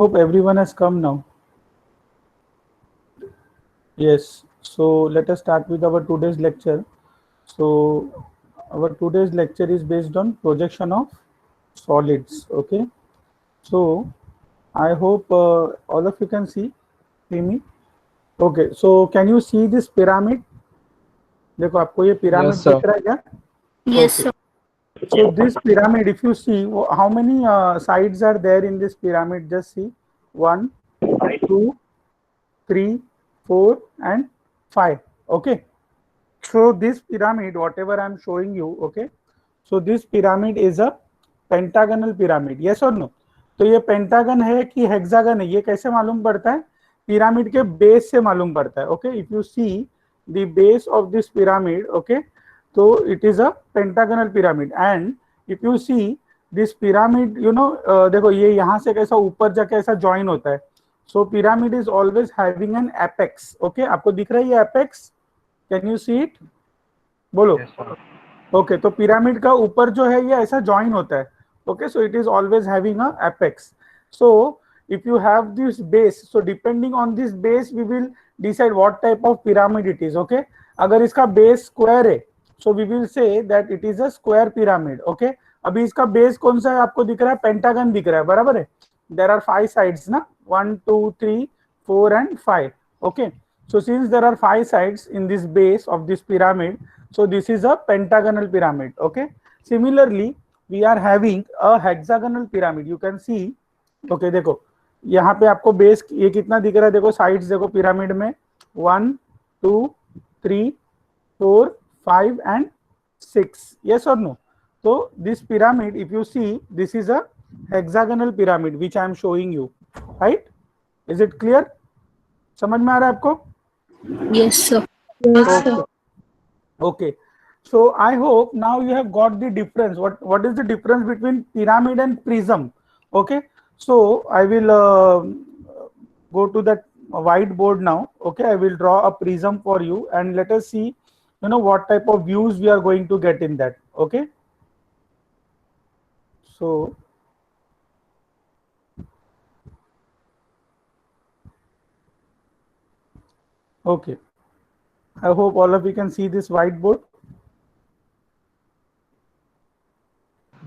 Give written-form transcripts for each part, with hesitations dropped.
Hope everyone has come now. Yes, so let us start with our today's lecture. So our today's lecture is based on projection of solids. Okay, so I hope all of you can see me. Okay, so can you see this pyramid? देखो आपको ये Yes, pyramid sir. दिख रहा है क्या? Yes, Okay. sir. So this pyramid, if you see, how many sides are there in this pyramid? Just see, 1, 2, 3, 4, and 5. Okay. So this pyramid, whatever I'm showing you, okay. So this pyramid is a pentagonal pyramid. Yes or no? तो ये pentagon है कि hexagon है, ये कैसे मालूम पड़ता है? पिरामिड के बेस से मालूम पड़ता है. Okay, if you see the base of this pyramid, okay, तो it is a pentagonal pyramid. And if you see this pyramid, you know, देखो ये यहाँ से कैसा ऊपर जाके ऐसा ज्वाइन होता है. So pyramid is always having an apex. Okay, आपको दिख रहा है ये apex? Can you see it? बोलो. Yes, sir. ओके, तो पिरामिड का ऊपर जो है ये ऐसा ज्वाइन होता है. Okay, so it is always having a apex. So if you have this base, so depending on this base we will decide what type of pyramid it is. Okay, अगर इसका बेस स्क्वायर है, so we will say that it is a square pyramid. Okay, अभी इसका base कौन सा है आपको दिख रहा है? पेंटागन दिख रहा है, बराबर है. there are 5 sides ना, 1 2 3 4 and 5. Okay, so since there are 5 sides in this base of this pyramid, so this is a pentagonal pyramid. Okay, similarly we are having a hexagonal pyramid. You can see. Okay, देखो यहाँ पे आपको base ये कितना दिख रहा है? देखो साइड्स देखो पिरामिड में, 1 2 3 4 5 and 6. yes or no? So this pyramid, if you see, this is a hexagonal pyramid which I am showing you, right? Is it clear? समझ में आ रहा है आपको? Yes, sir. Okay. Okay, so I hope now you have got the difference. What is the difference between pyramid and prism? Okay, so I will go to that whiteboard now. Okay, I will draw a prism for you and let us see, you know, what type of views we are going to get in that. Okay, so okay, I hope all of you can see this whiteboard.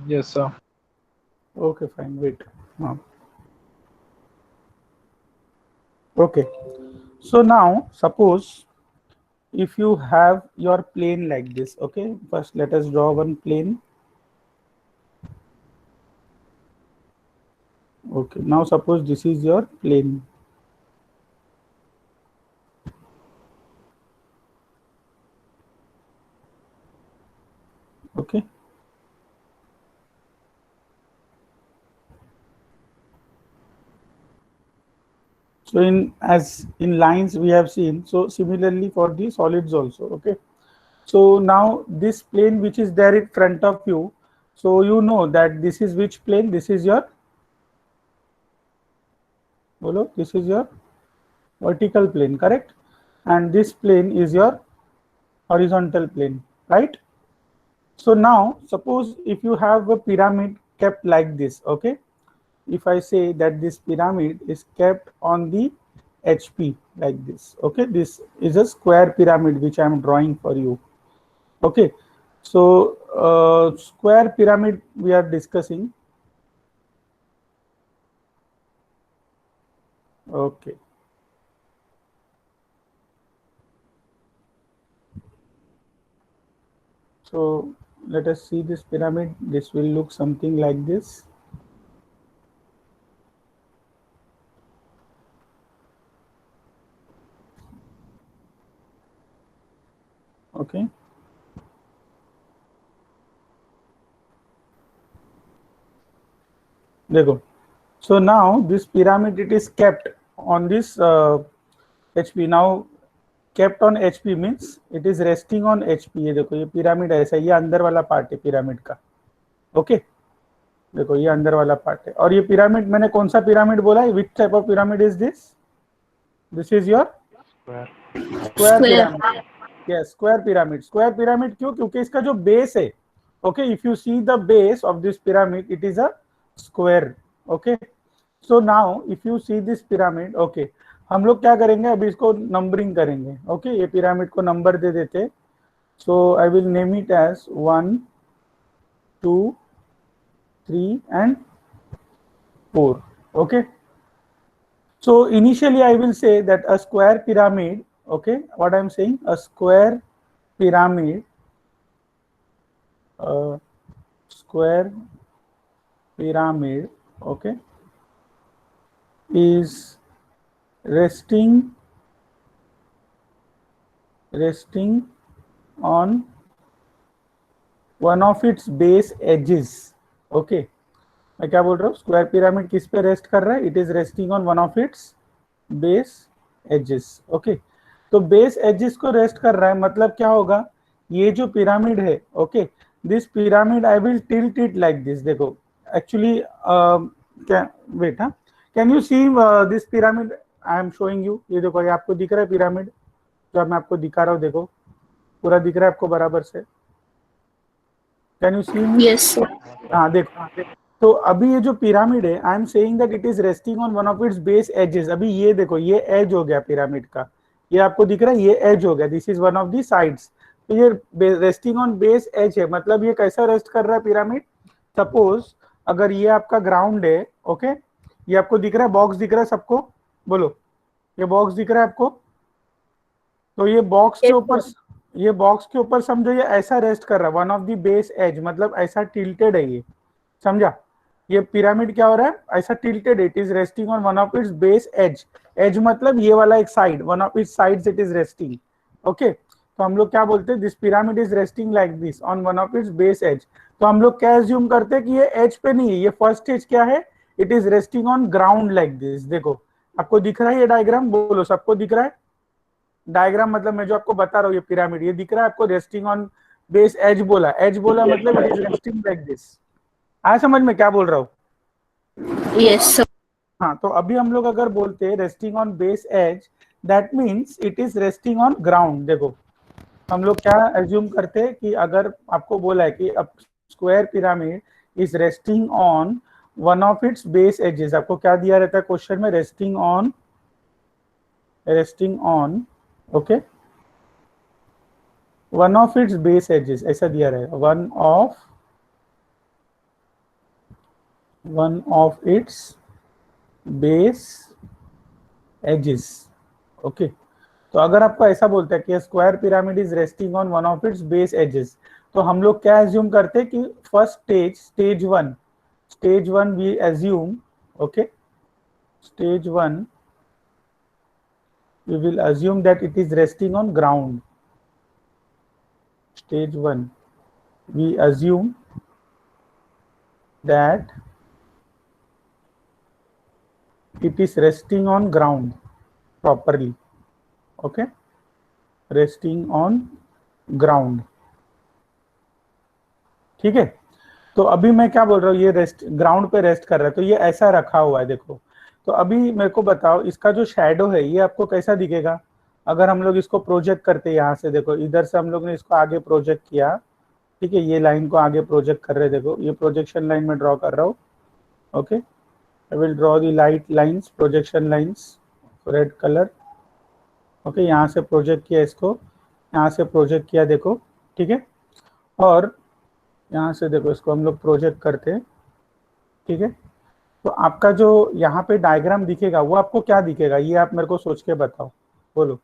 Yes, sir. Okay, fine, wait. Okay, so now suppose if you have your plane like this. Okay, first let us draw one plane. Okay, now suppose this is your plane. Okay, so in lines we have seen, so similarly for the solids also. Okay, so now this plane which is there in front of you, so you know that this is which plane? This is your, bolo, this is your vertical plane, correct? And this plane is your horizontal plane, right? So now suppose if you have a pyramid kept like this. Okay, if I say that this pyramid is kept on the HP like this. Okay, this is a square pyramid which I am drawing for you. Okay, so square pyramid we are discussing. Okay, so let us see this pyramid. This will look something like this. Okay, देखो. So now this pyramid, it is kept on this HP. Now kept on HP means it is resting on HP. ये देखो ये pyramid ऐसा, ये अंदर वाला part है pyramid का. ओके, देखो ये अंदर वाला पार्ट है. और ये पिरामिड, मैंने कौन सा पिरामिड बोला है? Which type of pyramid is this? This is your Square. Square pyramid. Yes, square pyramid. Square pyramid क्यों? क्योंकि इसका जो बेस है, okay, if you see the base of this pyramid, it is a square. Okay, so now if you see this pyramid, okay, हम लोग क्या करेंगे, अभी इसको नंबरिंग करेंगे। ओके, ये पिरामिड को नंबर दे देते। So I will name it as 1 2 3 and 4. Okay, so initially I will say that a square pyramid, okay, what I'm saying, a square pyramid, square pyramid, okay, is resting on one of its base edges. Okay, मैं क्या बोल रहा हूँ, square pyramid किस पे rest कर रहा है, it is resting on one of its base edges. Okay, तो बेस एजेस को रेस्ट कर रहा है, मतलब क्या होगा, ये जो पिरामिड है, okay, this pyramid I will tilt it like this. देखो एक्चुअली क्या, वेट, हाँ, can you see this pyramid I am showing you, ये देखो, ये आपको दिख रहा है पिरामिड जो मैं आपको दिखा रहा हूँ, देखो पूरा दिख रहा है आपको बराबर से, can you see me? Yes, sir. हाँ देखो, तो अभी ये जो पिरामिड है, I am saying that it is resting on one of its base edges. अभी ये देखो, ये एज हो गया पिरामिड का, ये आपको दिख रहा है, ये एज हो गया, this is one of the sides. तो ये रेस्टिंग ऑन बेस एज है, मतलब ये कैसा रेस्ट कर रहा है पिरामिड। सपोज अगर ये आपका ग्राउंड है, ओके, ये आपको दिख रहा है, बॉक्स दिख रहा है सबको, बोलो, ये बॉक्स दिख रहा है आपको, तो ये बॉक्स के ऊपर, ये बॉक्स के ऊपर समझो ये ऐसा रेस्ट कर रहा है, one of the base edge, मतलब ऐसा टिल्टेड है ये, समझा, ये पिरामिड क्या हो रहा है, ऐसा tilted, it is resting on one of its base edge. Edge मतलब ये वाला एक side, one of its sides it is resting. Okay, तो हम लोग क्या बोलते हैं, this pyramid is resting like this on one of its base edge. तो हम लोग क्या एज्यूम करते हैं कि ये एज पे नहीं है, ये फर्स्ट एज क्या है, it is resting on ground like this. देखो आपको दिख रहा है ये डायग्राम, बोलो सबको दिख रहा है डायग्राम, मतलब मैं जो आपको बता रहा हूँ ये पिरामिड, ये दिख रहा है आपको, रेस्टिंग ऑन बेस एज बोला, एज बोला मतलब it is resting like this. आया समझ में क्या बोल रहा हूँ? Yes, sir. हाँ, तो अभी हम लोग अगर बोलते हैं resting on base edge, that means it is resting on ground. देखो हम लोग क्या एज्यूम करते हैं कि अगर आपको बोला है कि अब square pyramid is resting on one of its base edges, आपको क्या दिया रहता है क्वेश्चन में, resting on, okay, one of its base edges, ऐसा दिया रहेगा, one of its base edges. Okay, तो अगर आपको ऐसा बोलता है कि square pyramid is resting on one of its base edges, तो हम लोग क्या एज्यूम करते हैं कि first stage one we assume, okay, stage one we will assume that it is resting on ground. Stage 1 we assume that it is resting on ground properly, okay, resting on ground, ठीक है। तो अभी मैं क्या बोल रहा हूँ, ये रेस्ट ग्राउंड पे रेस्ट कर रहा है, तो ये ऐसा रखा हुआ है, देखो। तो अभी मेरे को बताओ इसका जो शैडो है ये आपको कैसा दिखेगा अगर हम लोग इसको प्रोजेक्ट करते हैं यहाँ से। देखो इधर से हम लोग ने इसको आगे प्रोजेक्ट किया, ठीक है, ये लाइन को आगे प्रोजेक्ट कर रहे हैं, देखो ये प्रोजेक्शन लाइन में ड्रॉ कर रहा हूँ, okay, I will draw the light lines, projection lines, red colour, okay, यहाँ से प्रोजेक्ट किया इसको, यहाँ से प्रोजेक्ट किया, देखो, ठीक है, और यहाँ से देखो इसको हम लोग प्रोजेक्ट करते हैं, ठीक है। तो आपका जो यहाँ पे डायग्राम दिखेगा वो आपको क्या दिखेगा, ये आप मेरे को सोच के बताओ, बोलो।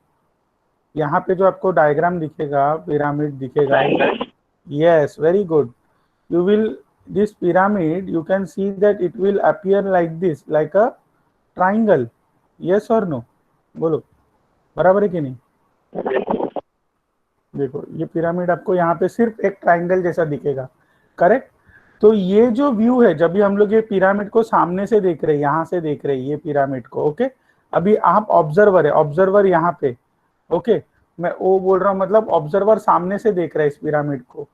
यहाँ पे जो आपको डायग्राम दिखेगा, पिरामिड दिखेगा, yes, very good, you will, this pyramid you can see that it will appear like this, like a triangle, yes और नो, बोलो, बराबर है कि नहीं? देखो ये पिरामिड आपको यहाँ पे सिर्फ एक ट्राइंगल जैसा दिखेगा, करेक्ट। तो ये जो व्यू है, जब भी हम लोग ये पिरामिड को सामने से देख रहे हैं, यहाँ से देख रहे हैं ये पिरामिड को, ओके, अभी आप ऑब्जर्वर है, ऑब्जर्वर यहाँ पे, ओके, मैं वो बोल रहा हूँ, मतलब ऑब्जर्वर सामने से देख रहा है इस पिरामिड को।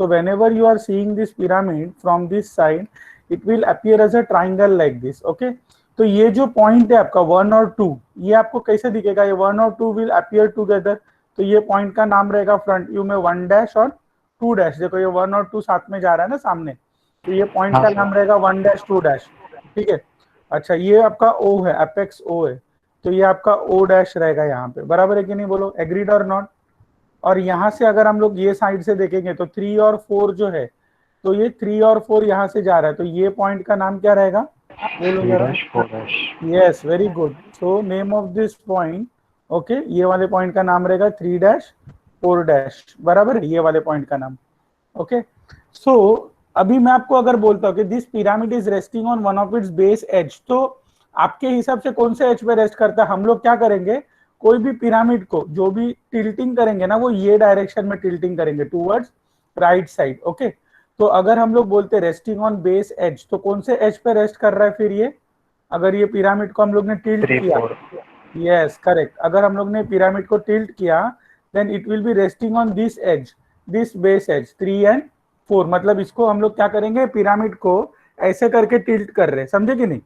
So whenever you are seeing this pyramid from this side, it will appear as a triangle like this, okay. तो ये जो पॉइंट है आपका 1 और 2, ये आपको कैसे दिखेगा, ये 1 और 2 विल अपीयर टूगेदर, तो ये पॉइंट का नाम रहेगा फ्रंट व्यू में 1 डैश और 2 डैश, देखो ये 1 और 2 साथ में जा रहा है ना सामने, तो ये पॉइंट का नाम रहेगा 1 डैश 2 डैश, ठीक है। अच्छा ये आपका ओ है, एपेक्स ओ है, तो ये आपका ओ डैश रहेगा यहाँ पे, बराबर है कि नहीं, बोलो एग्रीड और नॉट। और यहाँ से अगर हम लोग ये साइड से देखेंगे तो 3 और 4 जो है, तो ये 3 और 4 यहाँ से जा रहा है, तो ये पॉइंट का नाम क्या रहेगा, बोलो 3 जरा। dash 4 dash. Yes, very good. So name of this point, okay, ये वाले पॉइंट का नाम रहेगा 3 डैश 4 डैश, बराबर है, ये वाले पॉइंट का नाम। ओके, सो अभी मैं आपको अगर बोलता हूँ कि this pyramid is resting on one of its base edge, तो आपके हिसाब से कौन से एज पे रेस्ट करता है। हम लोग क्या करेंगे, कोई भी पिरामिड को जो भी टिल्टिंग करेंगे ना, वो ये डायरेक्शन में टिल्टिंग करेंगे, टूवर्ड्स राइट साइड। ओके, तो अगर हम लोग बोलते रेस्टिंग ऑन बेस एज, तो कौन से एज पे रेस्ट कर रहा है फिर ये, अगर ये पिरामिड को हम लोग ने टिल्ट 3 किया। 4. यस करेक्ट, अगर हम लोग ने पिरामिड को टिल्ट किया, then it will be resting on this edge, this base edge 3 and 4, मतलब इसको हम लोग क्या करेंगे, पिरामिड को ऐसे करके टिल्ट कर रहे हैं, समझे कि नहीं।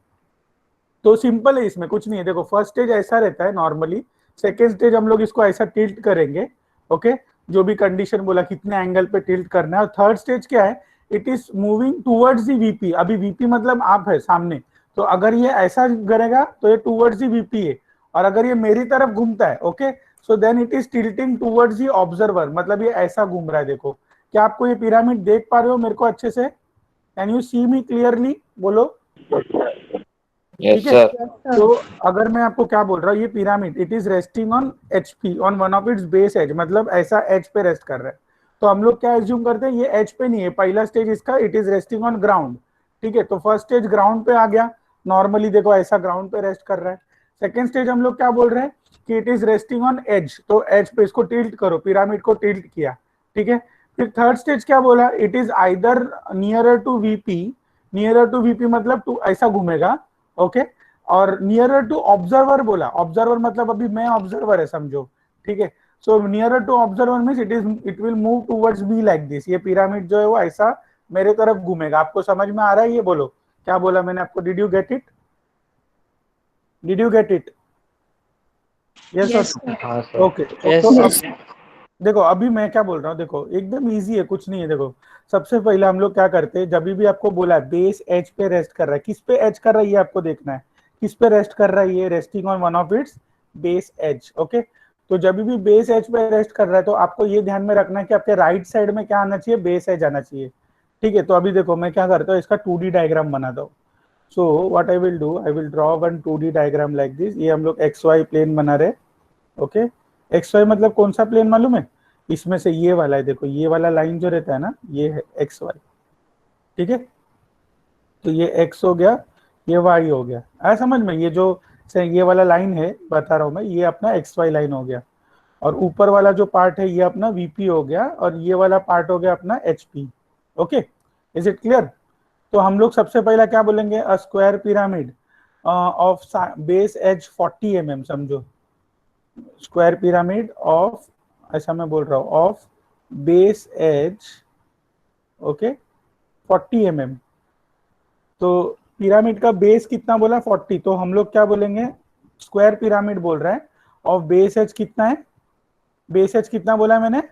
तो सिंपल है, इसमें कुछ नहीं है। देखो फर्स्ट स्टेज ऐसा रहता है नॉर्मली, सेकेंड स्टेज हम लोग इसको ऐसा टिल्ट करेंगे। ओके, जो भी कंडीशन बोला कितने एंगल पे टिल्ट करना है। और थर्ड स्टेज क्या है, it is moving towards the VP. अभी वीपी मतलब आप है सामने, तो अगर ये ऐसा करेगा तो ये टूवर्ड्स दी वीपी है, और अगर ये मेरी तरफ घूमता है, okay, so then it is tilting towards the observer, मतलब ये ऐसा घूम रहा है। देखो क्या आपको ये पिरामिड देख पा रहे हो मेरे को अच्छे से, can you see me clearly, बोलो। Yes, ठीक है, sir. तो अगर मैं आपको क्या बोल रहा हूँ, ये pyramid it is resting on HP, on one of its base edge, मतलब ऐसा एज पे रेस्ट कर रहा है। तो हम लोग क्या एज्यूम करते हैं, ये एज पे नहीं है, पहला स्टेज इसका it is resting on ground. ठीक है, तो फर्स्ट स्टेज ग्राउंड पे आ गया, नॉर्मली देखो ऐसा ग्राउंड पे रेस्ट कर रहा है। सेकेंड स्टेज हम लोग क्या बोल रहे हैं कि it is resting on edge, तो एज पे इसको टिल्ट करो, पिरामिड को टिल्ट किया। ठीक है, फिर थर्ड स्टेज क्या बोला, it is either nearer to VP, nearer to VP मतलब टू ऐसा घूमेगा। ओके, और नियरर टू ऑब्जर्वर बोला, ऑब्जर्वर मतलब अभी मैं ऑब्जर्वर है समझो। ठीक है, so nearer to observer means it will move towards me like this, ये पिरामिड जो है वो ऐसा मेरे तरफ घूमेगा। आपको समझ में आ रहा है, ये बोलो क्या बोला मैंने आपको, did you get it, did you get it. Yes Yes, sir, sir. हाँ सर. ओके। Yes, तो sir. अब देखो अभी मैं क्या बोल रहा हूँ, देखो एकदम इजी है, कुछ नहीं है। देखो सबसे पहले हम लोग क्या करते हैं, जब भी आपको बोला है बेस एज पे रेस्ट कर रहा है, किस पे एज कर रहा है ये आपको देखना है, किस पे रेस्ट कर रहा है ये, resting on one of its base edge. Okay, तो जब भी बेस एज पे रेस्ट कर रहा है तो आपको ये ध्यान में रखना है कि आपके राइट साइड में क्या आना चाहिए, बेस एज आना चाहिए। ठीक है, तो अभी देखो मैं क्या करता हूँ, इसका 2D डायग्राम बनाता हूँ। सो what I will do, I will draw one 2D diagram like this. ये हम लोग एक्स वाई प्लेन बना रहे। ओके, एक्स वाई मतलब कौन सा प्लेन मालूम है, इसमें से ये वाला है, देखो ये वाला लाइन जो रहता है ना, ये है एक्स वाई। ठीक है, तो ये एक्स हो गया, ये वाई हो गया, आया समझ में। ये जो ये वाला लाइन है बता रहा हूं मैं, ये अपना एक्स वाई लाइन हो गया, और ऊपर वाला जो पार्ट है ये अपना वीपी हो गया, और ये वाला पार्ट हो गया अपना HP. Okay, is it clear. तो हम लोग सबसे पहला क्या बोलेंगे, a square pyramid of base edge 40 mm, समझो स्क्वायर पिरामिड ऑफ, ऐसा मैं बोल रहा हूँ, of base edge, okay 40 mm। तो पिरामिड का बेस कितना बोला, 40, तो हम लोग क्या बोलेंगे, स्क्वायर पिरामिड बोल रहा है, और बेस एज कितना है, बेस एज कितना बोला है मैंने,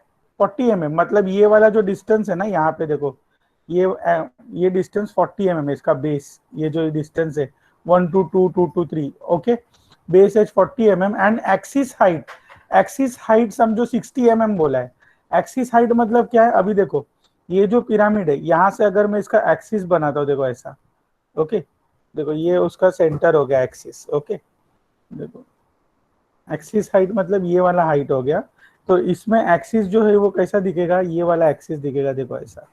40 mm, मतलब ये वाला जो डिस्टेंस है ना यहाँ पे देखो, ये डिस्टेंस 40 mm है इसका बेस, ये जो डिस्टेंस है 1 2 2 2 2 3। Okay, base edge 40 mm and axis height, axis height समझो 60 mm बोला है। एक्सिस हाइट मतलब क्या है, अभी देखो ये जो पिरामिड है यहाँ से अगर मैं इसका एक्सिस बनाता हूँ, देखो ऐसा। ओके, देखो ये उसका सेंटर हो गया एक्सिस। ओके, देखो एक्सिस हाइट मतलब ये वाला हाइट हो गया, तो इसमें एक्सिस जो है वो कैसा दिखेगा, ये वाला एक्सिस दिखेगा, देखो ऐसा,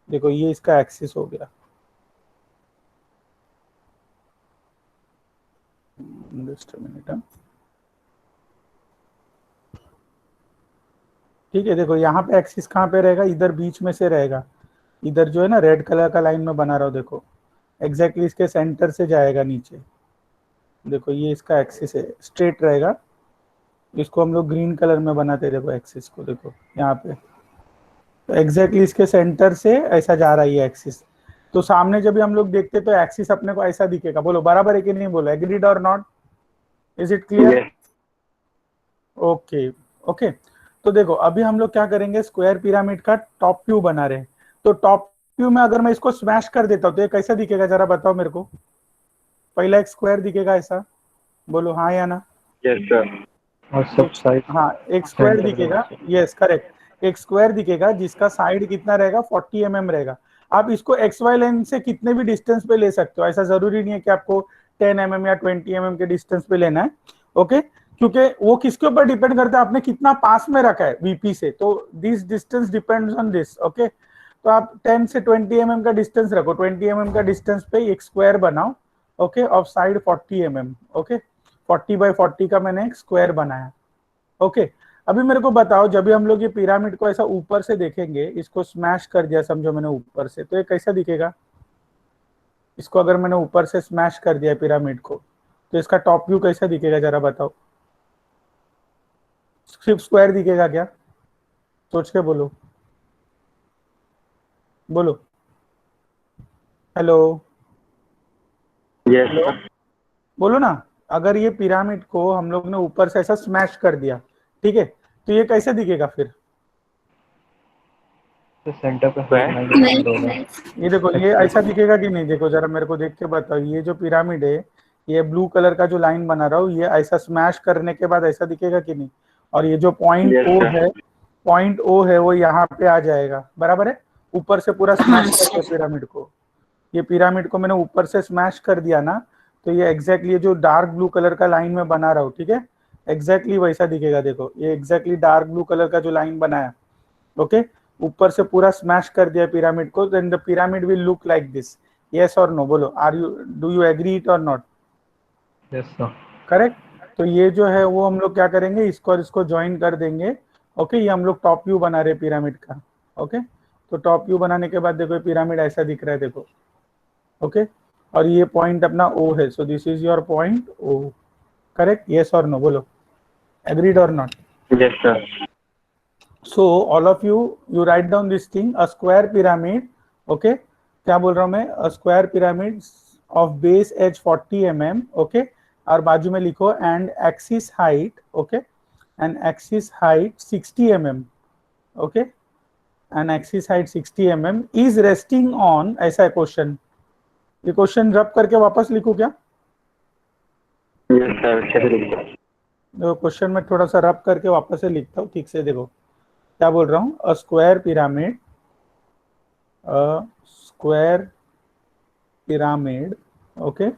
देखो ये इसका एक्सिस हो गया। जस्ट अ मिनट, ठीक है, देखो यहाँ पे एक्सिस कहाँ पे रहेगा, इधर बीच में से रहेगा, इधर जो है ना रेड कलर का लाइन में बना रहा हूँ, देखो एग्जैक्टली इसके सेंटर से जाएगा नीचे। देखो ये इसका एक्सिस है, स्ट्रेट रहेगा, इसको हम लोग ग्रीन कलर में बनाते हैं, देखो एक्सिस को, देखो यहाँ पे, तो एग्जैक्टली इसके सेंटर से ऐसा जा रहा है ये एक्सिस। तो सामने जब भी हम लोग देखते तो एक्सिस अपने को ऐसा दिखेगा, बोलो बराबर है कि नहीं, बोलो एग्रीड और not, is it clear. Okay okay, तो देखो अभी हम लोग क्या करेंगे, स्क्वायर पिरामिड का टॉप व्यू बना रहे हैं। तो टॉप व्यू में अगर मैं इसको स्मैश कर देता हूँ तो ये कैसा दिखेगा, जरा बताओ मेरे को, पहला एक स्क्वायर दिखेगा ऐसा, बोलो हाँ या ना। Yes sir. और सब साइड हाँ एक स्क्वायर सेंटर दिखेगा, में। यस करेक्ट, एक स्क्वायर दिखेगा जिसका साइड कितना रहेगा 40 mm रहेगा। आप इसको एक्स वाई लाइन से कितने भी डिस्टेंस पे ले सकते हो, ऐसा जरूरी नहीं है कि आपको 10 mm या 20 mm के डिस्टेंस पे लेना है। ओके, क्योंकि वो किसके ऊपर डिपेंड करता है आपने कितना पास में रखा है वीपी से, तो this distance depends on this. Okay, तो आप 10 से 20 mm का डिस्टेंस रखो, 20 mm का डिस्टेंस पे एक स्क्वायर बनाओ। Okay, of side 40 mm। Okay, 40 by 40 का मैंने एक स्क्वायर बनाया। ओके, अभी मेरे को बताओ, जब भी हम लोग ये पिरामिड को ऐसा ऊपर से देखेंगे, इसको स्मैश कर दिया समझो मैंने ऊपर से, तो ये कैसा दिखेगा? इसको अगर मैंने ऊपर से स्मैश कर दिया पिरामिड को, तो इसका टॉप व्यू कैसा दिखेगा जरा बताओ। सिर्फ स्क्वायर दिखेगा क्या? सोच के बोलो, बोलो। Hello, yes sir. बोलो ना। अगर ये पिरामिड को हम लोग ने ऊपर से ऐसा स्मैश कर दिया, ठीक है, तो ये कैसे दिखेगा फिर? तो सेंटर पे नहीं। ये देखो, ये ऐसा दिखेगा कि नहीं? देखो जरा मेरे को देख के बताओ, ये जो पिरामिड है, ये ब्लू कलर का जो लाइन बना रहा हूँ, ये ऐसा स्मैश करने के बाद ऐसा दिखेगा कि नहीं? और ये जो पॉइंट Yes, ओ sir. है, पॉइंट ओ है, वो यहाँ पे आ जाएगा, बराबर है। ऊपर से पूरा स्मैश करके पिरामिड को, ये पिरामिड को मैंने ऊपर से स्मैश कर दिया ना, तो ये एग्जैक्टली जो डार्क ब्लू कलर का लाइन में बना रहा हूँ, ठीक है, एग्जैक्टली वैसा दिखेगा। देखो ये एग्जैक्टली डार्क ब्लू कलर का जो लाइन बनाया, ओके, ऊपर से पूरा स्मैश कर दिया पिरामिड को, then the pyramid will look like this. Yes और नो बोलो, are you, do you agree it और नॉट? Yes sir. करेक्ट। तो ये जो है वो हम लोग क्या करेंगे, इसको और इसको ज्वाइन कर देंगे। ओके, ये हम लोग टॉप व्यू बना रहे पिरामिड का। ओके, तो टॉप व्यू बनाने के बाद देखो पिरामिड ऐसा दिख रहा है, देखो। ओके, और ये पॉइंट अपना ओ है, so this is your point O. Correct, yes और नो बोलो, एग्रीड और not? Yes, sir. So all of you write down this thing, a square pyramid, okay, क्या बोल रहा हूँ मैं, a square pyramid of base edge 40 mm, okay, और बाजू में लिखो and axis height, okay, and axis height 60 mm, okay, and axis height 60 mm is resting on, ऐसा है क्वेश्चन। ये क्वेश्चन रब करके वापस लिखूं क्या? Yes, sir. अच्छे से लिखो। देखो क्वेश्चन में थोड़ा सा रब करके वापस से लिखता हूँ, ठीक से देखो क्या बोल रहा हूँ। अ square pyramid, a square pyramid, okay,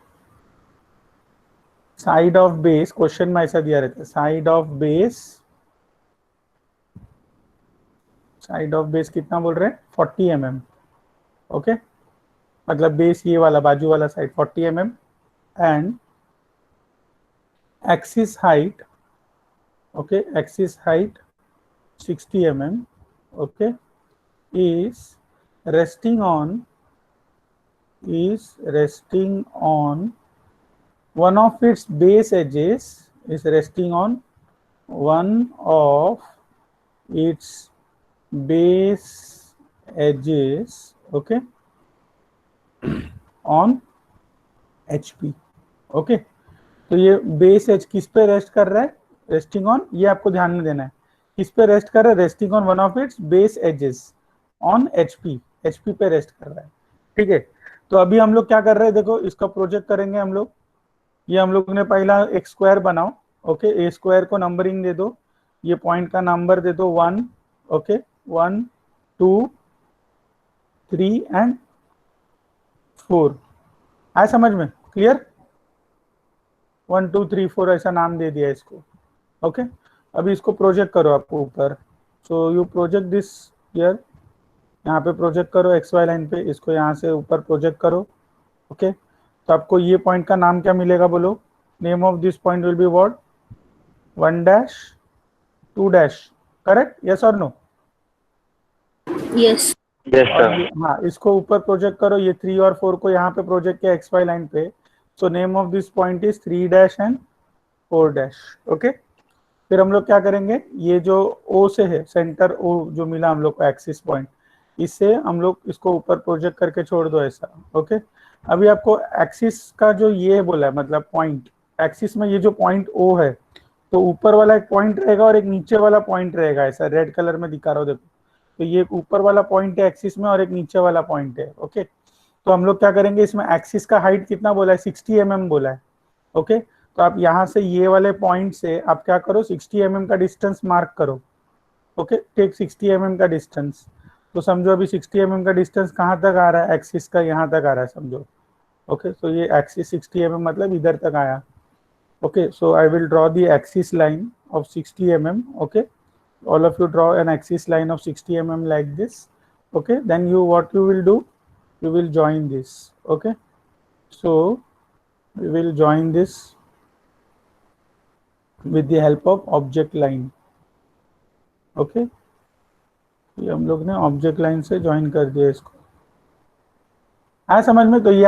side of base, question में ऐसा दिया रहता है, side of base, side of base कितना बोल रहे हैं? 40 mm, ओके, मतलब बेस ये वाला बाजू वाला side 40 mm, and axis height, okay, axis height 60 mm, okay, is resting on one of its base edges, is resting on one of its base edges, okay, on HP, okay। तो ये base as किस पे rest कर रहा है? Resting on, ये आपको ध्यान में देना है, किस पे रेस्ट कर रहा है? Resting on one of its base edges on HP, HP पे रेस्ट कर रहा है, ठीक है। तो अभी हम लोग क्या कर रहे हैं, देखो इसका प्रोजेक्ट करेंगे हम लोग। ये हम लोग ने पहला एक स्क्वायर बनाओ, ओके, ए स्क्वायर को नंबरिंग दे दो, ये पॉइंट का नंबर दे दो 1, ओके, 1 2 3 एंड 4। आया समझ में? क्लियर? 1 2 3 4 ऐसा नाम दे दिया इसको, ओके। अभी इसको प्रोजेक्ट करो आपको ऊपर, so you project this here, यहाँ पे प्रोजेक्ट करो एक्स वाई लाइन पे, इसको यहाँ से ऊपर प्रोजेक्ट करो, ओके। तो आपको ये पॉइंट का नाम क्या मिलेगा बोलो? Name of this point will be what? 1 dash 2 dash, correct, yes और नो? Yes. Yes, और sir. हाँ, इसको ऊपर प्रोजेक्ट करो, ये 3 और 4 को यहाँ पे प्रोजेक्ट किया एक्स वाई लाइन पे, सो name of this point is 3 dash and 4 dash, okay. फिर हम लोग क्या करेंगे, ये जो ओ से है, सेंटर ओ जो मिला हम लोग को एक्सिस पॉइंट, इससे हम लोग इसको ऊपर प्रोजेक्ट करके छोड़ दो ऐसा, ओके। अभी आपको एक्सिस का जो ये बोला है, मतलब पॉइंट एक्सिस में ये जो पॉइंट ओ है, तो ऊपर वाला एक पॉइंट रहेगा और एक नीचे वाला पॉइंट रहेगा, ऐसा रेड कलर में दिखा रहा हूँ देखो। तो ये ऊपर वाला पॉइंट है एक्सिस में और एक नीचे वाला पॉइंट है, ओके। तो हम लोग क्या करेंगे, इसमें एक्सिस का हाइट कितना बोला है, 60 mm बोला है। ओके, तो आप यहाँ से ये वाले पॉइंट से आप क्या करो, 60 mm का डिस्टेंस मार्क करो। ओके, टेक 60 mm का डिस्टेंस। तो समझो अभी 60 mm का डिस्टेंस कहाँ तक आ रहा है, एक्सिस का यहाँ तक आ रहा है समझो। ओके, so ये एक्सिस 60 mm मतलब इधर तक आया। Okay, so I will draw the axis line of 60 mm. Okay, all of you draw an axis line of 60 mm like this. Okay, then you what you will do, you will join this. Okay, so we will join this with the help of object line. Okay, ये हम लोग ने object line से join कर दिया इसको। आया समझ में? तो ये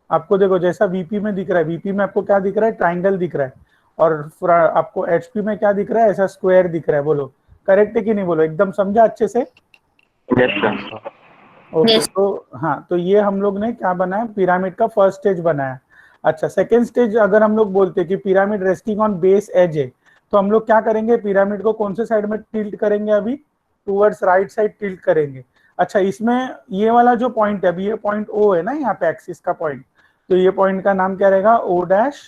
आपको देखो जैसा वीपी में दिख रहा है, वीपी में आपको क्या दिख रहा है, ट्राइंगल दिख रहा है, और आपको एचपी में क्या दिख रहा है, ऐसा स्क्वायर दिख रहा है। बोलो करेक्ट है कि नहीं, बोलो एकदम समझा अच्छे से? Yes, sir. Okay, Yes. तो हाँ, तो ये हम लोग ने क्या बनाया, पिरामिड का फर्स्ट स्टेज बनाया। अच्छा, सेकेंड स्टेज अगर हम लोग बोलते कि pyramid resting on base edge है, तो हम लोग क्या करेंगे, पिरामिड को कौन से साइड में टिल्ट करेंगे, अभी टूवर्ड्स राइट साइड टिल्ट करेंगे। अच्छा, इसमें ये वाला जो पॉइंट है, अभी ये पॉइंट ओ है ना यहाँ पे, एक्सिस का पॉइंट, तो ये पॉइंट का नाम क्या रहेगा, ओ डैश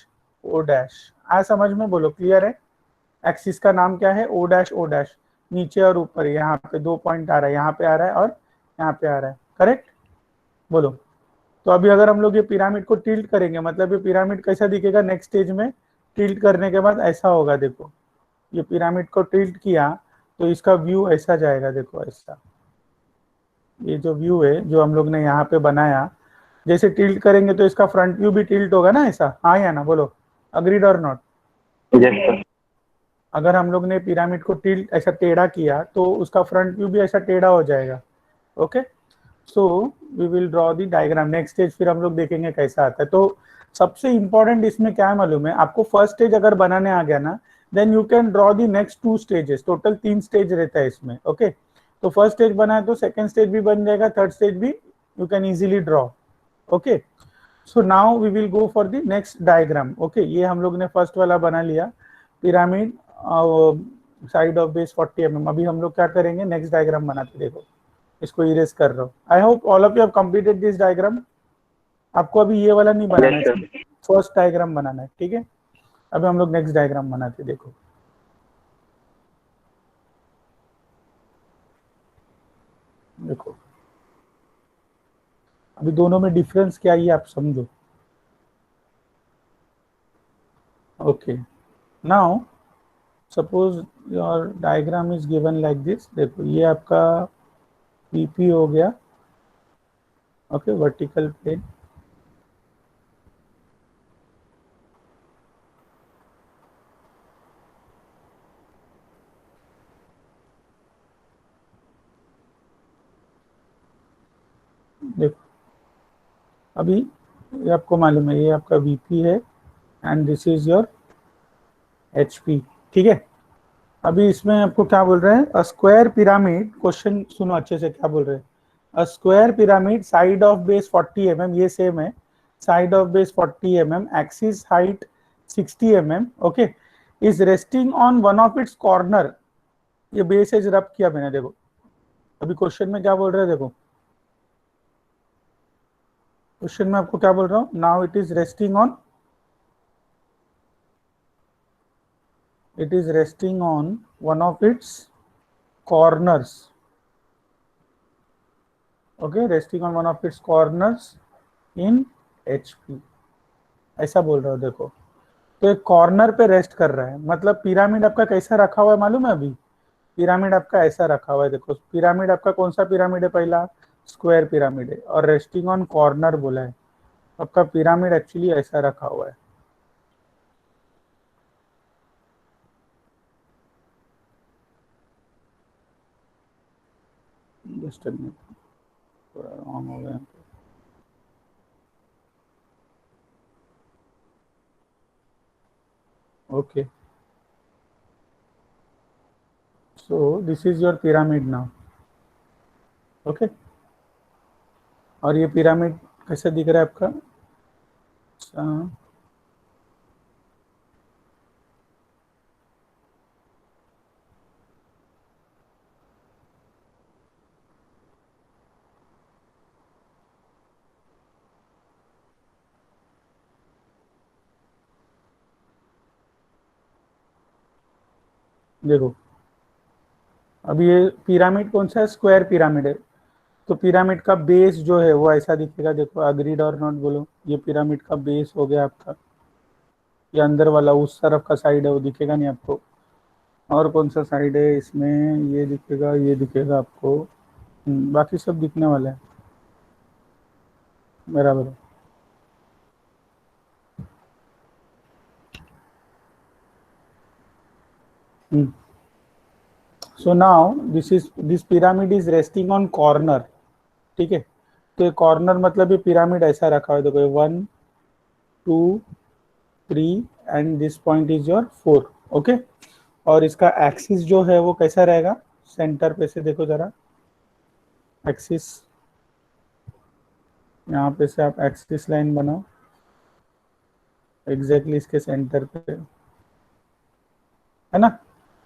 ओ डैश। आया समझ में? बोलो क्लियर है? एक्सिस का नाम क्या है, ओ डैश ओ डैश। नीचे और ऊपर यहाँ पे दो पॉइंट आ रहा है, यहाँ पे आ रहा है और यहाँ पे आ रहा है, करेक्ट? बोलो। तो अभी अगर हम लोग ये पिरामिड को टिल्ट करेंगे, मतलब ये पिरामिड कैसा दिखेगा नेक्स्ट स्टेज में, टिल्ट करने के बाद ऐसा होगा। देखो ये पिरामिड को टिल्ट किया तो इसका व्यू ऐसा जाएगा, देखो ऐसा। ये जो व्यू है जो हम लोग ने यहाँ पे बनाया, जैसे टिल्ट करेंगे तो इसका फ्रंट व्यू भी टिल्ट होगा ना, ऐसा, हाँ या ना? बोलो अग्रीड और नॉट? Yes, sir. अगर हम लोग ने पिरामिड को टिल्ट ऐसा टेढ़ा किया तो उसका फ्रंट व्यू भी ऐसा टेढ़ा हो जाएगा। Okay, so we will draw the diagram. Next stage फिर हम लोग देखेंगे कैसा आता है। तो सबसे इंपॉर्टेंट इसमें क्या है मालूम है आपको, फर्स्ट स्टेज अगर बनाने आ गया ना, then you can draw the next 2 stages. Total 3 stage रहता है इसमें। ओके, तो फर्स्ट स्टेज बनाए तो सेकंड स्टेज भी बन जाएगा, थर्ड स्टेज भी you can easily draw. Okay, so now we will go for the next diagram. Okay, ये हम लोग ने फर्स्ट वाला बना लिया, pyramid side of base 40 mm। अभी हम लोग क्या करेंगे, नेक्स्ट डायग्राम बनाते। देखो इसको इरेज कर रहा हूँ। I hope all of you have completed this diagram. आपको अभी ये वाला नहीं बनाना Yes, है, sir. फर्स्ट डायग्राम बनाना है, ठीक है? अभी हम लोग नेक्स्ट डायग्राम बनाते। देखो देखो अभी दोनों में डिफरेंस क्या है आप समझो। Okay, now suppose your diagram is given like this. देखो ये आपका पीपी हो गया। Okay, vertical plane. देखो अभी ये आपको मालूम है, ये आपका वीपी है and this is your HP, ठीक है? अभी इसमें आपको क्या बोल रहे हैं, अ स्क्वायर पिरामिड, क्वेश्चन सुनो अच्छे से क्या बोल रहे हैं। अ square pyramid side of base 40 mm, ये सेम है, side of base 40 mm, axis height 60 mm, okay, is resting on one of it's corner. ये बेस एज रब किया मैंने। देखो अभी क्वेश्चन में क्या बोल रहे हैं, देखो क्वेश्चन में आपको क्या बोल रहा हूँ, now it is resting on, it is resting on one of its corners. Okay, resting on one of its corners in HP, ऐसा बोल रहा हूँ। देखो तो एक कॉर्नर पे रेस्ट कर रहा है, मतलब पिरामिड आपका कैसा रखा हुआ है मालूम है? अभी पिरामिड आपका ऐसा रखा हुआ है। देखो पिरामिड आपका कौन सा पिरामिड है, पहला स्क्वायर पिरामिड है, और रेस्टिंग ऑन कॉर्नर बोला है। आपका पिरामिड एक्चुअली ऐसा रखा हुआ है। जस्ट थोड़ा रॉन्ग हो गया। Okay, so this is your pyramid now. Okay, और ये पिरामिड कैसे दिख रहा है आपका? अच्छा, देखो अभी ये पिरामिड कौन सा है, स्क्वायर पिरामिड है, तो पिरामिड का बेस जो है वो ऐसा दिखेगा, देखो अग्रीड और नॉट बोलो, ये पिरामिड का बेस हो गया आपका, ये अंदर वाला उस तरफ का साइड है वो दिखेगा नहीं आपको। और कौन सा साइड है इसमें, ये दिखेगा, ये दिखेगा आपको, बाकी सब दिखने वाला है बराबर है। So now this pyramid is resting on corner, ठीक है। तो कॉर्नर मतलब ये पिरामिड ऐसा रखा हुआ है, देखो 1 2 3 and this point is your 4, okay. और इसका एक्सिस जो है वो कैसा रहेगा, सेंटर पे से देखो जरा, एक्सिस यहाँ पे से आप एक्सिस लाइन बनाओ एग्जैक्टली इसके सेंटर पे, है ना,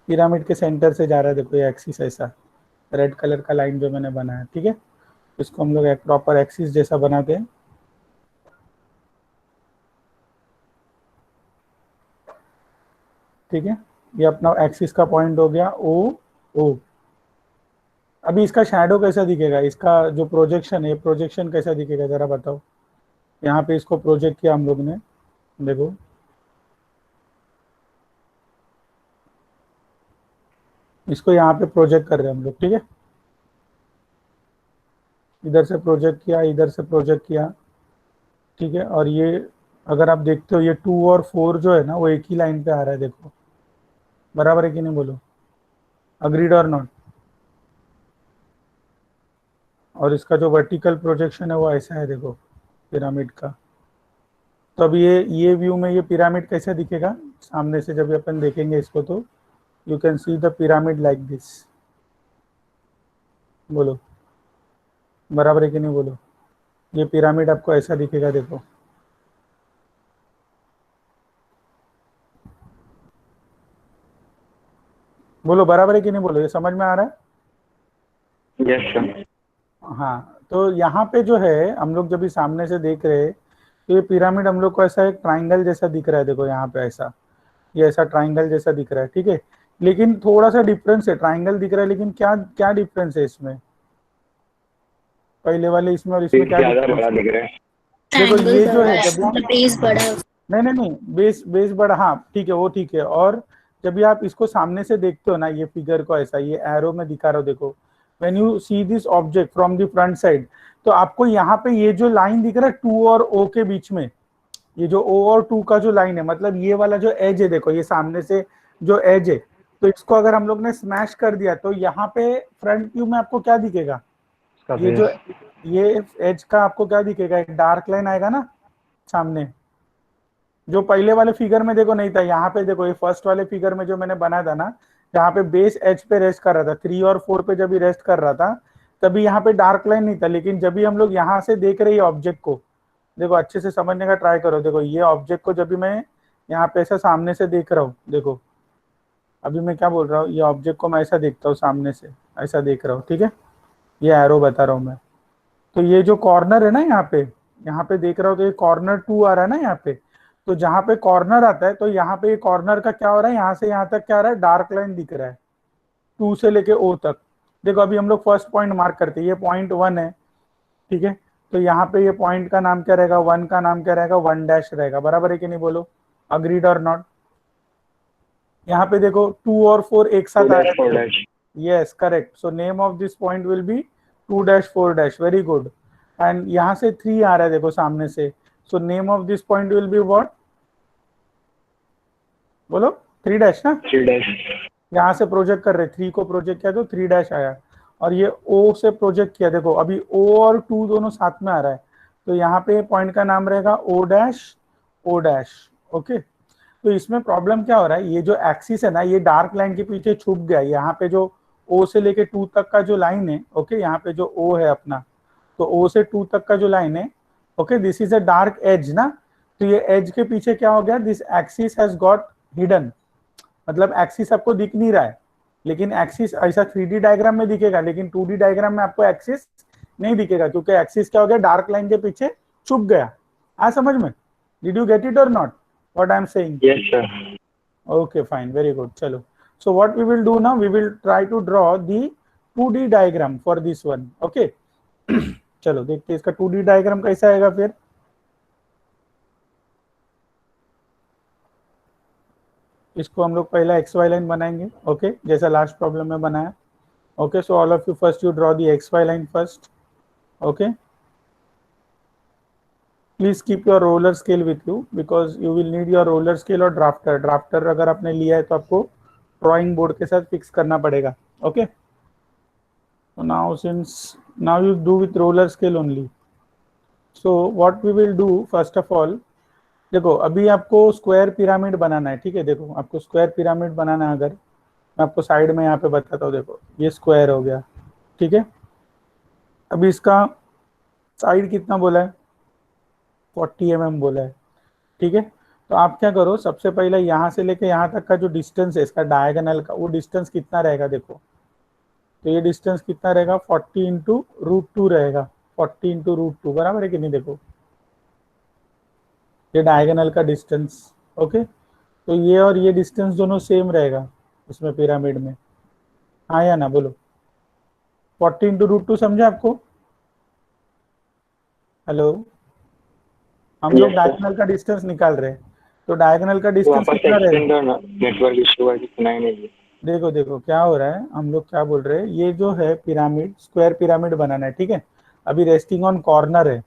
पिरामिड के सेंटर से जा रहा है, देखो ये एक्सिस ऐसा रेड कलर का लाइन जो मैंने बनाया, ठीक है। इसको हम लोग एक प्रॉपर एक्सिस जैसा बनाते हैं, ठीक है। ये अपना एक्सिस का पॉइंट हो गया ओ ओ। अभी इसका शैडो कैसा दिखेगा, इसका जो प्रोजेक्शन है, प्रोजेक्शन कैसा दिखेगा जरा बताओ। यहाँ पे इसको प्रोजेक्ट किया हम लोग ने, देखो इसको यहाँ पे प्रोजेक्ट कर रहे हैं हम लोग, ठीक है। इधर से प्रोजेक्ट किया, इधर से प्रोजेक्ट किया, ठीक है। और ये अगर आप देखते हो ये 2 और 4 जो है ना वो एक ही लाइन पे आ रहा है, देखो बराबर है कि नहीं बोलो, अग्रीड और नॉट। और इसका जो वर्टिकल प्रोजेक्शन है वो ऐसा है, देखो पिरामिड का। तो अब ये व्यू में ये पिरामिड कैसे दिखेगा सामने से, जब अपन देखेंगे इसको तो you can see the pyramid like this, बोलो बराबर है कि नहीं बोलो। ये पिरामिड आपको ऐसा दिखेगा, देखो बोलो बराबर है कि नहीं बोलो, ये समझ में आ रहा है। Yes, sir. हाँ, तो यहाँ पे जो है हम लोग जब भी सामने से देख रहे हैं तो ये पिरामिड हम लोग को ऐसा एक ट्राइंगल जैसा दिख रहा है, देखो यहाँ पे ऐसा, ये ऐसा ट्राइंगल जैसा दिख रहा है, ठीक है। लेकिन थोड़ा सा डिफरेंस है, ट्राइंगल दिख रहा है लेकिन क्या क्या डिफरेंस है इसमें, पहले वाले इसमें और इसमें क्या ज्यादा डिफरेंस बड़ा है। दिख रहा है। देखो ट्रायंगल ये जो बड़ा है है, जब मतलब बेस बड़ा है। नहीं, बेस बेस बड़ा, हाँ ठीक है वो ठीक है। और जब भी आप इसको सामने से देखते हो ना, ये फिगर को ऐसा, ये एरो में दिखा रहा हो, देखो when you see this object from the front side, तो आपको यहाँ पे ये जो लाइन दिख रहा है 2 और O के बीच में, ये जो O और 2 का जो लाइन है, मतलब ये वाला जो एज है, देखो ये सामने से जो एज है, तो इसको अगर हम लोग ने स्मैश कर दिया तो यहाँ पे फ्रंट व्यू में आपको क्या दिखेगा, इसका ये जो बेस ये एज का आपको क्या दिखेगा, एक डार्क लाइन आएगा ना सामने, जो पहले वाले फिगर में देखो नहीं था। यहाँ पे देखो ये फर्स्ट वाले फिगर में जो मैंने बनाया था ना, जहाँ पे बेस एज पे रेस्ट कर रहा था, 3 और 4 पे जब भी रेस्ट कर रहा था तभी यहाँ पे डार्क लाइन नहीं था। लेकिन जब भी हम लोग यहाँ से देख रहे हैं ऑब्जेक्ट को, देखो अच्छे से समझने का ट्राई करो, देखो ये ऑब्जेक्ट को जब भी मैं यहाँ पे ऐसा सामने से देख रहा हूँ, देखो अभी मैं क्या बोल रहा हूँ, ये ऑब्जेक्ट को मैं ऐसा देखता हूँ सामने से, ऐसा देख रहा हूँ, ठीक है। ये एरो बता रहा हूँ मैं, तो ये जो कॉर्नर है ना यहाँ पे देख रहा हूँ, तो ये कॉर्नर 2 आ रहा है ना यहाँ पे, तो जहाँ पे कॉर्नर आता है तो यहाँ पे कॉर्नर का क्या हो रहा है, यहाँ से यहाँ तक क्या आ रहा है, डार्क लाइन दिख रहा है 2 से लेके O तक। देखो अभी हम लोग फर्स्ट पॉइंट मार्क करते हैं, ये पॉइंट 1 है, ठीक है। तो यहाँ पे ये पॉइंट का नाम क्या रहेगा, 1 का नाम क्या रहेगा, 1 डैश रहेगा, बराबर है कि नहीं बोलो, अग्रीड और नॉट। यहाँ पे देखो 2 और 4 एक साथ आ रहे हैं, yes correct. So name of this point will be 2 dash 4 dash, very good. And यहाँ से 3 आ रहा है देखो सामने से, सो name of this point will be what, बोलो 3 डैश ना, 3 डैश। यहाँ से प्रोजेक्ट कर रहे, 3 को प्रोजेक्ट किया तो 3 डैश आया, और ये O से प्रोजेक्ट किया, देखो अभी O और 2 दोनों साथ में आ रहा है, तो यहाँ पे पॉइंट का नाम रहेगा O dash O dash, okay. तो इसमें प्रॉब्लम क्या हो रहा है, ये जो एक्सिस है ना ये डार्क लाइन के पीछे छुप गया, यहाँ पे जो O से लेके 2 तक का जो लाइन है, ओके, यहाँ पे जो O है अपना, तो O से 2 तक का जो लाइन है, okay, this is a dark edge ना, तो ये एज के पीछे क्या हो गया, this axis has got hidden, मतलब एक्सिस आपको दिख नहीं रहा है, लेकिन एक्सिस ऐसा 3D डायग्राम में दिखेगा, लेकिन 2D डायग्राम में आपको एक्सिस नहीं दिखेगा, क्योंकि एक्सिस क्या हो गया, डार्क लाइन के पीछे छुप गया। आ समझ में, डिड यू गेट इट और not what I am saying? Yes, sir. Okay fine, very good. चलो So what we will do now, we will try to draw the 2D diagram for this one. Okay. चलो देखते हैं इसका 2D diagram कैसा आएगा फिर. इसको हम लोग पहला XY लाइन बनाएंगे. ओके, जैसा लास्ट प्रॉब्लम में बनाया. Okay, so all of you first you draw the XY line first. Okay, please keep your roller scale with you because you will need your roller scale और drafter. Drafter अगर आपने लिया है तो आपको drawing board के साथ fix करना पड़ेगा. Okay, so now since now you do with roller scale only, so what we will do first of all, देखो अभी आपको स्क्वायर पिरामिड बनाना है. ठीक है, देखो आपको स्क्वायर पिरामिड बनाना है. अगर मैं आपको साइड में यहाँ पे बताता हूँ, देखो ये स्क्वायर हो गया. ठीक है, अभी इसका साइड कितना बोला है, 40 mm बोला है. ठीक है, तो आप क्या करो, सबसे पहले यहाँ से लेके यहाँ तक का जो डिस्टेंस है इसका डायगोनल का, वो डिस्टेंस कितना रहेगा देखो. तो ये डिस्टेंस कितना रहेगा, 40 इंटू √2 रहेगा. 40 इंटू √2 बराबर है कि नहीं. देखो ये डायगोनल का डिस्टेंस. ओके, तो ये और ये डिस्टेंस दोनों सेम रहेगा उसमें पिरामिड में. हाँ या ना बोलो. 40 इंटू √2 समझे आपको. हेलो, हम लोग डायगोनल का डिस्टेंस निकाल रहे हैं. तो डायगोनल का डिस्टेंस कितना रहेगा. नेटवर्क इशू है, सुनाई नहीं. देखो देखो क्या हो रहा है, हम लोग क्या बोल रहे हैं, ये जो है पिरामिड, स्क्वायर पिरामिड बनाना है. ठीक है, अभी रेस्टिंग ऑन कॉर्नर है.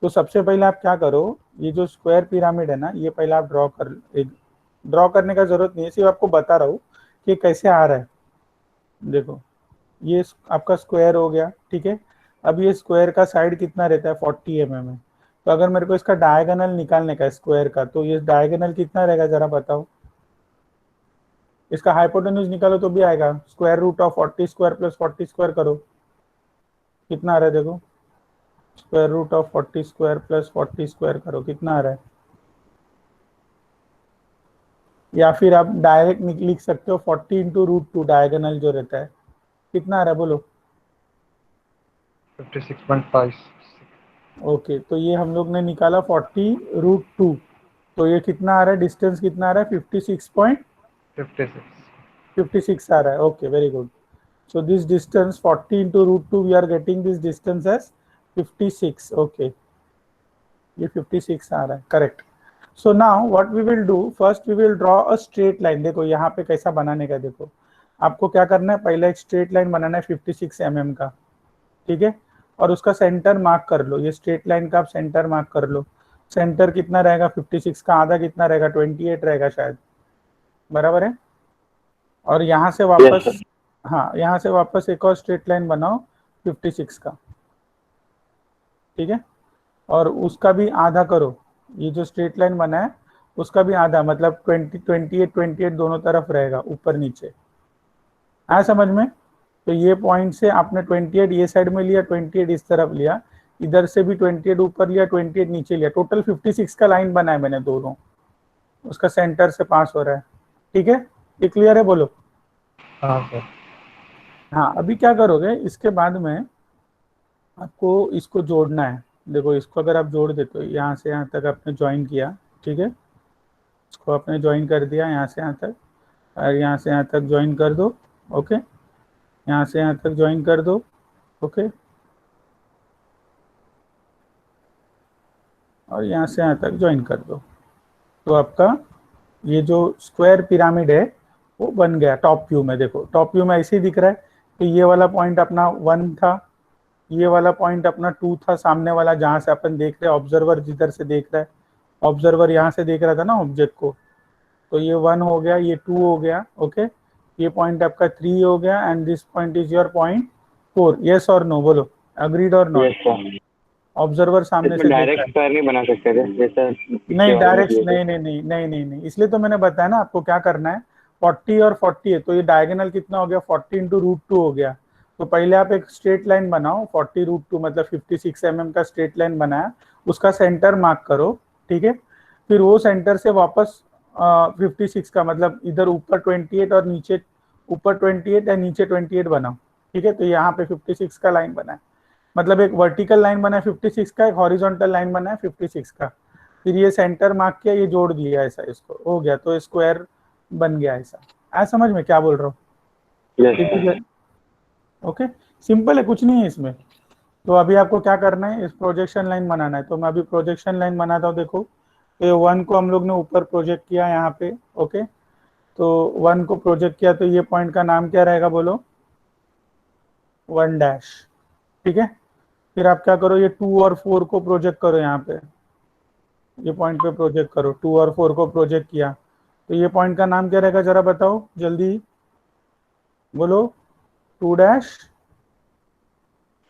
तो सबसे पहले आप क्या करो, ये जो स्क्वायर पिरामिड है ना, ये पहले आप ड्रॉ करने का जरूरत नहीं है, सिर्फ आपको बता रहा हूँ कि कैसे आ रहा है. देखो ये आपका स्क्वायर हो गया. ठीक है, अब ये स्क्वायर का साइड कितना रहता है, 40 mm है. तो अगर मेरे को इसका डायगोनल निकालने का स्क्वायर का, तो ये डायगोनल कितना रहेगा जरा बताओ. इसका हाइपोटेन्यूज निकालो तो भी आएगा, square root of 40 square plus 40 square करो, कितना आ रहा है देखो. Square root of 40 square plus 40 square करो, कितना आ रहा है. या फिर आप डायरेक्ट लिख सकते हो 40 इंटू √2 डायगोनल जो रहता है, कितना आ रहा है बोलो. 56.5. ओके, तो ये हम लोग ने निकाला 40 √2. तो ये कितना आ रहा है, डिस्टेंस कितना आ रहा है, 56 आ रहा है. Okay, very good. So this distance 40 into √2, we are getting this distance as 56. Okay, ये 56 आ रहा है, correct. So now what we will do, first we will draw a straight line. देखो यहाँ पे कैसा बनाने का, देखो आपको क्या करना है, पहले एक स्ट्रेट लाइन बनाना है 56 mm का. ठीक है, और उसका सेंटर मार्क कर लो. ये स्ट्रेट लाइन का आप सेंटर मार्क कर लो. सेंटर कितना रहेगा, 56 का आधा कितना रहेगा, 28 रहेगा शायद, बराबर है. और यहाँ से वापस हाँ, यहाँ से वापस एक और स्ट्रेट लाइन बनाओ 56 का. ठीक है, और उसका भी आधा करो. ये जो स्ट्रेट लाइन बना है उसका भी आधा, मतलब 28 दोनों तरफ रहेगा, ऊपर नीचे. आया समझ में. तो ये पॉइंट से आपने 28 ये साइड में लिया, 28 इस तरफ लिया, इधर से भी 28 ऊपर लिया, 28 नीचे लिया. टोटल 56 का लाइन बनाया मैंने दोनों, उसका सेंटर से पास हो रहा है. ठीक है, ये क्लियर है बोलो. हाँ सर. हाँ, अभी क्या करोगे, इसके बाद में आपको इसको जोड़ना है. देखो इसको अगर आप जोड़ देते हो, यहाँ से यहाँ तक आपने ज्वाइन किया. ठीक है, इसको आपने ज्वाइन कर दिया यहाँ से यहाँ तक, और यहाँ से यहाँ तक ज्वाइन कर दो. ओके, यहाँ से यहाँ तक ज्वाइन कर दो. ओके, और यहाँ से यहाँ तक ज्वाइन कर दो. तो आपका ये जो स्क्वायर पिरामिड है वो बन गया टॉप व्यू में. देखो टॉप व्यू में ऐसे ही दिख रहा है. तो ये वाला पॉइंट अपना 1 था, ये वाला पॉइंट अपना 2 था, सामने वाला जहाँ से अपन देख रहे हैं, ऑब्जर्वर जिधर से देख रहा है, ऑब्जर्वर यहाँ से देख रहा था ना ऑब्जेक्ट को. तो ये 1 हो गया, ये 2 हो गया. ओके, ये पॉइंट आपका 3 हो गया, and this point is your point 4. Yes और नो बोलो, अग्रीड और नॉट. ऑब्जर्वर सामने से डायरेक्ट स्क्वायर नहीं बना सकते थे जैसा. नहीं डायरेक्ट नहीं, इसलिए तो मैंने बताया ना आपको क्या करना है. 40 और 40 है, तो ये डायगोनल कितना हो गया, 40 इंटू √2 हो गया. तो पहले आप एक स्ट्रेट लाइन बनाओ, 40 √2 मतलब 56 mm का स्ट्रेट लाइन बनाया, उसका सेंटर मार्क करो. ठीक है, फिर वो सेंटर से वापस 56 का मतलब इधर ऊपर 28 और नीचे ऊपर 28 या नीचे 28 बनाओ. ठीक है, तो यहाँ पे 56 का लाइन बना है, मतलब एक वर्टिकल लाइन बना है 56 का, एक हॉरिजॉन्टल लाइन बना है 56 का. फिर ये सेंटर मार्क किया, ये जोड़ दिया ऐसा, इसको हो गया, तो स्क्वायर बन गया ऐसा. आया समझ में क्या बोल रहा हूँ? Yes, sir. ओके, सिंपल है, कुछ नहीं है इसमें। तो अभी आपको क्या करना है, इस प्रोजेक्शन लाइन बनाना है। तो मैं अभी प्रोजेक्शन लाइन बनाता हूँ। देखो, तो ये 1 को हम लोग ने ऊपर प्रोजेक्ट किया यहाँ पे। ओके, तो 1 को प्रोजेक्ट किया, तो ये पॉइंट का नाम क्या रहेगा बोलो? 1 डैश। ठीक है, फिर आप क्या करो, ये 2 और 4 को प्रोजेक्ट करो यहाँ पे, ये पॉइंट पे प्रोजेक्ट करो। 2 और 4 को प्रोजेक्ट किया, तो ये पॉइंट का नाम क्या रहेगा, जरा बताओ जल्दी बोलो। 2 dash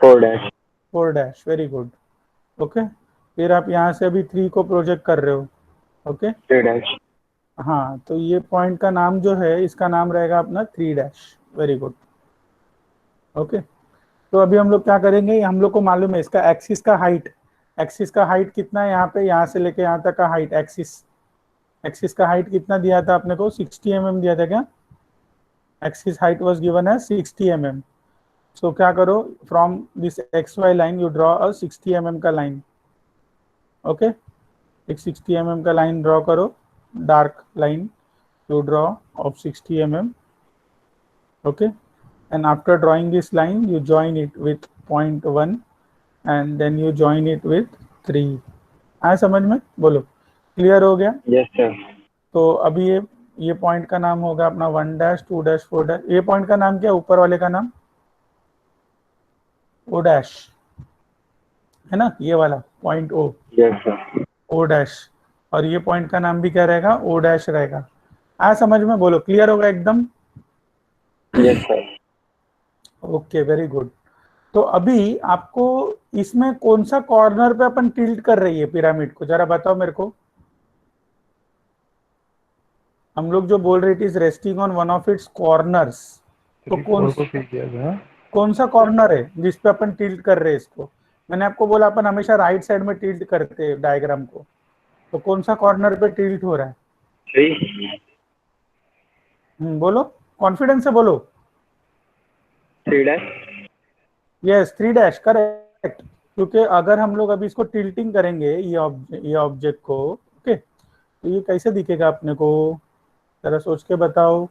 4 dash. 4 dash, very good. Okay, फिर आप यहाँ से अभी 3 को प्रोजेक्ट कर रहे हो। Okay, 3 dash. हाँ, तो ये पॉइंट का नाम जो है, इसका नाम रहेगा अपना 3 डैश, वेरी गुड। ओके, तो अभी हम लोग क्या करेंगे, हम लोग को मालूम है इसका एक्सिस का हाइट। एक्सिस का हाइट कितना है यहाँ पे, यहाँ से लेके यहाँ तक का हाइट, एक्सिस एक्सिस का हाइट कितना दिया था आपने को? 60 mm दिया था क्या? एक्सिस हाइट वाज गिवन है 60 mm। सो क्या करो, from this X Y line you draw a 60 mm का लाइन। ओके, एक 60 mm का लाइन ड्रॉ करो, dark line you draw of 60 mm. Okay, and after drawing this line you join it with point 1 and then you join it with 3। आया समझ में? बोलो, clear हो गया? Yes, sir. तो अभी ये पॉइंट का नाम होगा अपना 1 डैश 2 डैश 4 डैश। ये पॉइंट का नाम क्या है, ऊपर वाले का नाम? ओ डैश है ना, ये वाला point O, Yes, sir. O dash. और ये पॉइंट का नाम भी क्या रहेगा? ओ डैश रहेगा। आया समझ में? बोलो, क्लियर होगा एकदम? Yes, sir. Okay, very good. तो अभी आपको इसमें कौन सा कॉर्नर पे अपन टिल्ट कर रही है पिरामिड को, जरा बताओ मेरे को। हम लोग जो बोल रहे, it is resting on one of it's corners. तो 3 4 को ठीक किया था। कौन सा कॉर्नर है जिस पे अपन टिल्ट कर रहे हैं इसको? मैंने आपको बोला अपन हमेशा राइट साइड में टिल्ट करते हैं डायग्राम को। तो कौन सा कॉर्नर पे टिल्ट हो रहा है? 3. बोलो, कॉन्फिडेंस से बोलो। 3 dash. Yes, 3 dash, correct. क्योंकि अगर हम लोग अभी इसको टिल्टिंग करेंगे, ये ऑब्जेक्ट को, ओके, तो ये कैसे दिखेगा अपने को, जरा सोच के बताओ।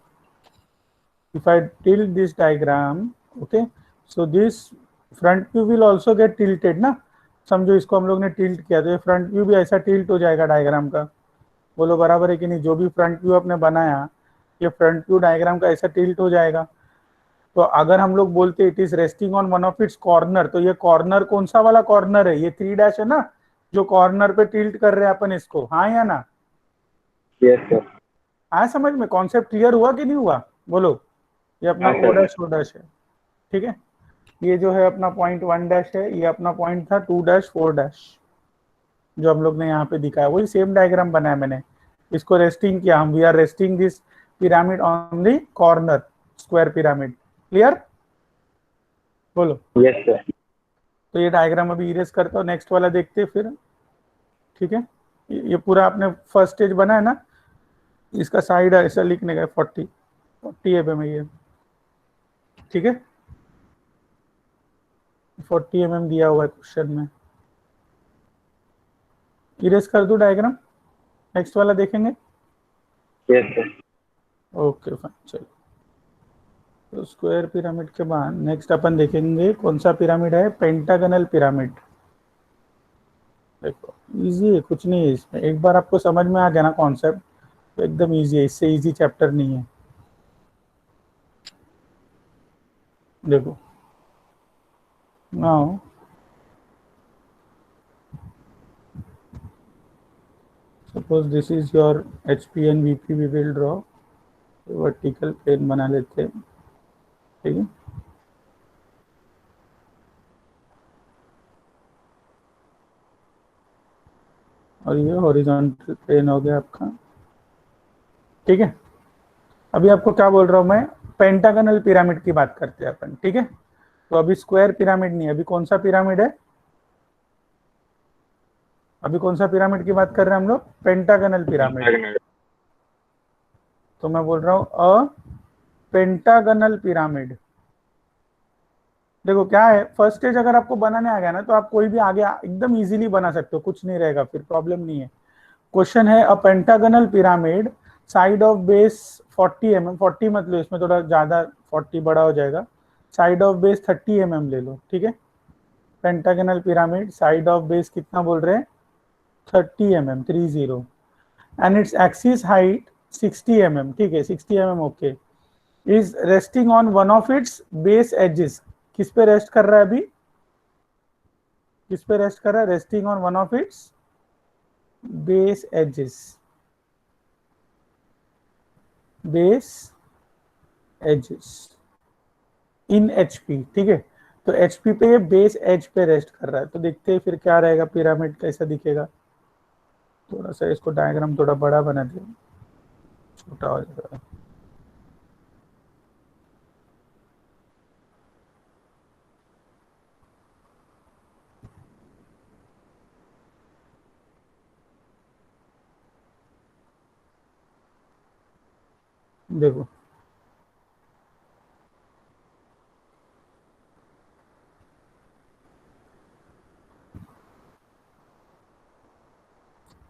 If I tilt this diagram, okay, so this front view will also get tilted ना। समझो इसको हम लोग ने टिल्ट किया, तो ये फ्रंट व्यू भी ऐसा टिल्ट हो जाएगा डायग्राम का। बोलो बराबर है कि नहीं? जो भी फ्रंट व्यू आपने बनाया, ये फ्रंट व्यू डायग्राम का ऐसा टिल्ट हो जाएगा। तो अगर हम लोग बोलते it is resting on one of it's corner, तो ये कॉर्नर कौन सा वाला कॉर्नर है? ये 3 डैश है ना, जो कॉर्नर पे टिल्ट कर रहे हैं अपन इसको, हाँ या ना? Yes, sir. आया समझ में? कॉन्सेप्ट क्लियर हुआ कि नहीं हुआ? बोलो, ये अपना हाँ, sir. ओ डैश है। ठीक है, ये जो है अपना पॉइंट 1 डैश है, ये अपना पॉइंट था 2 डैश 4 डैश, जो हम लोग ने यहाँ पे दिखाया, वही सेम डायग्राम बनाया मैंने। इसको रेस्टिंग किया हम, we are resting this pyramid on the corner, square pyramid. Clear? बोलो। Yes, sir. तो ये डायग्राम अभी इरेज करता हूँ, नेक्स्ट वाला देखते फिर। ठीक है, ये पूरा आपने फर्स्ट स्टेज बना है ना, इसका साइड ऐसा लिखने का 40 mm है ये। ठीक है, 40 mm दिया हुआ है क्वेश्चन में। इरेज कर दूं डायग्राम, नेक्स्ट वाला देखेंगे। Yes, sir. ओके फाइन, चलो। तो स्क्वायर पिरामिड के बाद नेक्स्ट अपन देखेंगे कौन सा पिरामिड है, पेंटागनल पिरामिड। देखो इजी है, कुछ नहीं है इसमें, एक बार आपको समझ में आ गया ना कॉन्सेप्ट, तो एकदम इजी है, इससे इजी चैप्टर नहीं है। देखो now suppose this is your HP and VP, we will draw vertical plane बना लेते हैं। ठीक है, और ये हॉरिजॉन्टल प्लेन हो गया आपका। ठीक है, अभी आपको क्या बोल रहा हूं मैं, पेंटागनल पिरामिड की बात करते हैं अपन। ठीक है, तो अभी स्क्वायर पिरामिड नहीं, अभी कौन सा पिरामिड है? अभी कौन सा पिरामिड की बात कर रहे हैं हम लोग? Pentagonal pyramid. Pentagonal. तो मैं बोल रहा हूं अ पेंटागनल पिरामिड। देखो क्या है, फर्स्ट स्टेज अगर आपको बनाने आ गया ना, तो आप कोई भी आगे एकदम इजीली बना सकते हो, कुछ नहीं रहेगा, फिर प्रॉब्लम नहीं है। क्वेश्चन है a pentagonal pyramid, side of base 40 mm, 40 मत लो, इसमें थोड़ा ज़्यादा 40 बड़ा हो जाएगा। साइड ऑफ बेस 30 mm ले लो, ठीक है। Pentagonal pyramid, side of base कितना बोल रहे हैं? 30 mm, 30, and its axis height 60 mm, ठीक है, 60 mm, okay. Is resting on one of its base edges, किस पे रेस्ट कर रहा है अभी? किस पे रेस्ट कर रहा है? Resting on one of its base edges, base edges in HP, ठीक है। तो एचपी पे ये बेस एज पे रेस्ट कर रहा है। तो देखते हैं फिर क्या रहेगा, पिरामिड कैसा दिखेगा। थोड़ा सा इसको डायग्राम थोड़ा बड़ा बना दे, छोटा हो जाएगा। देखो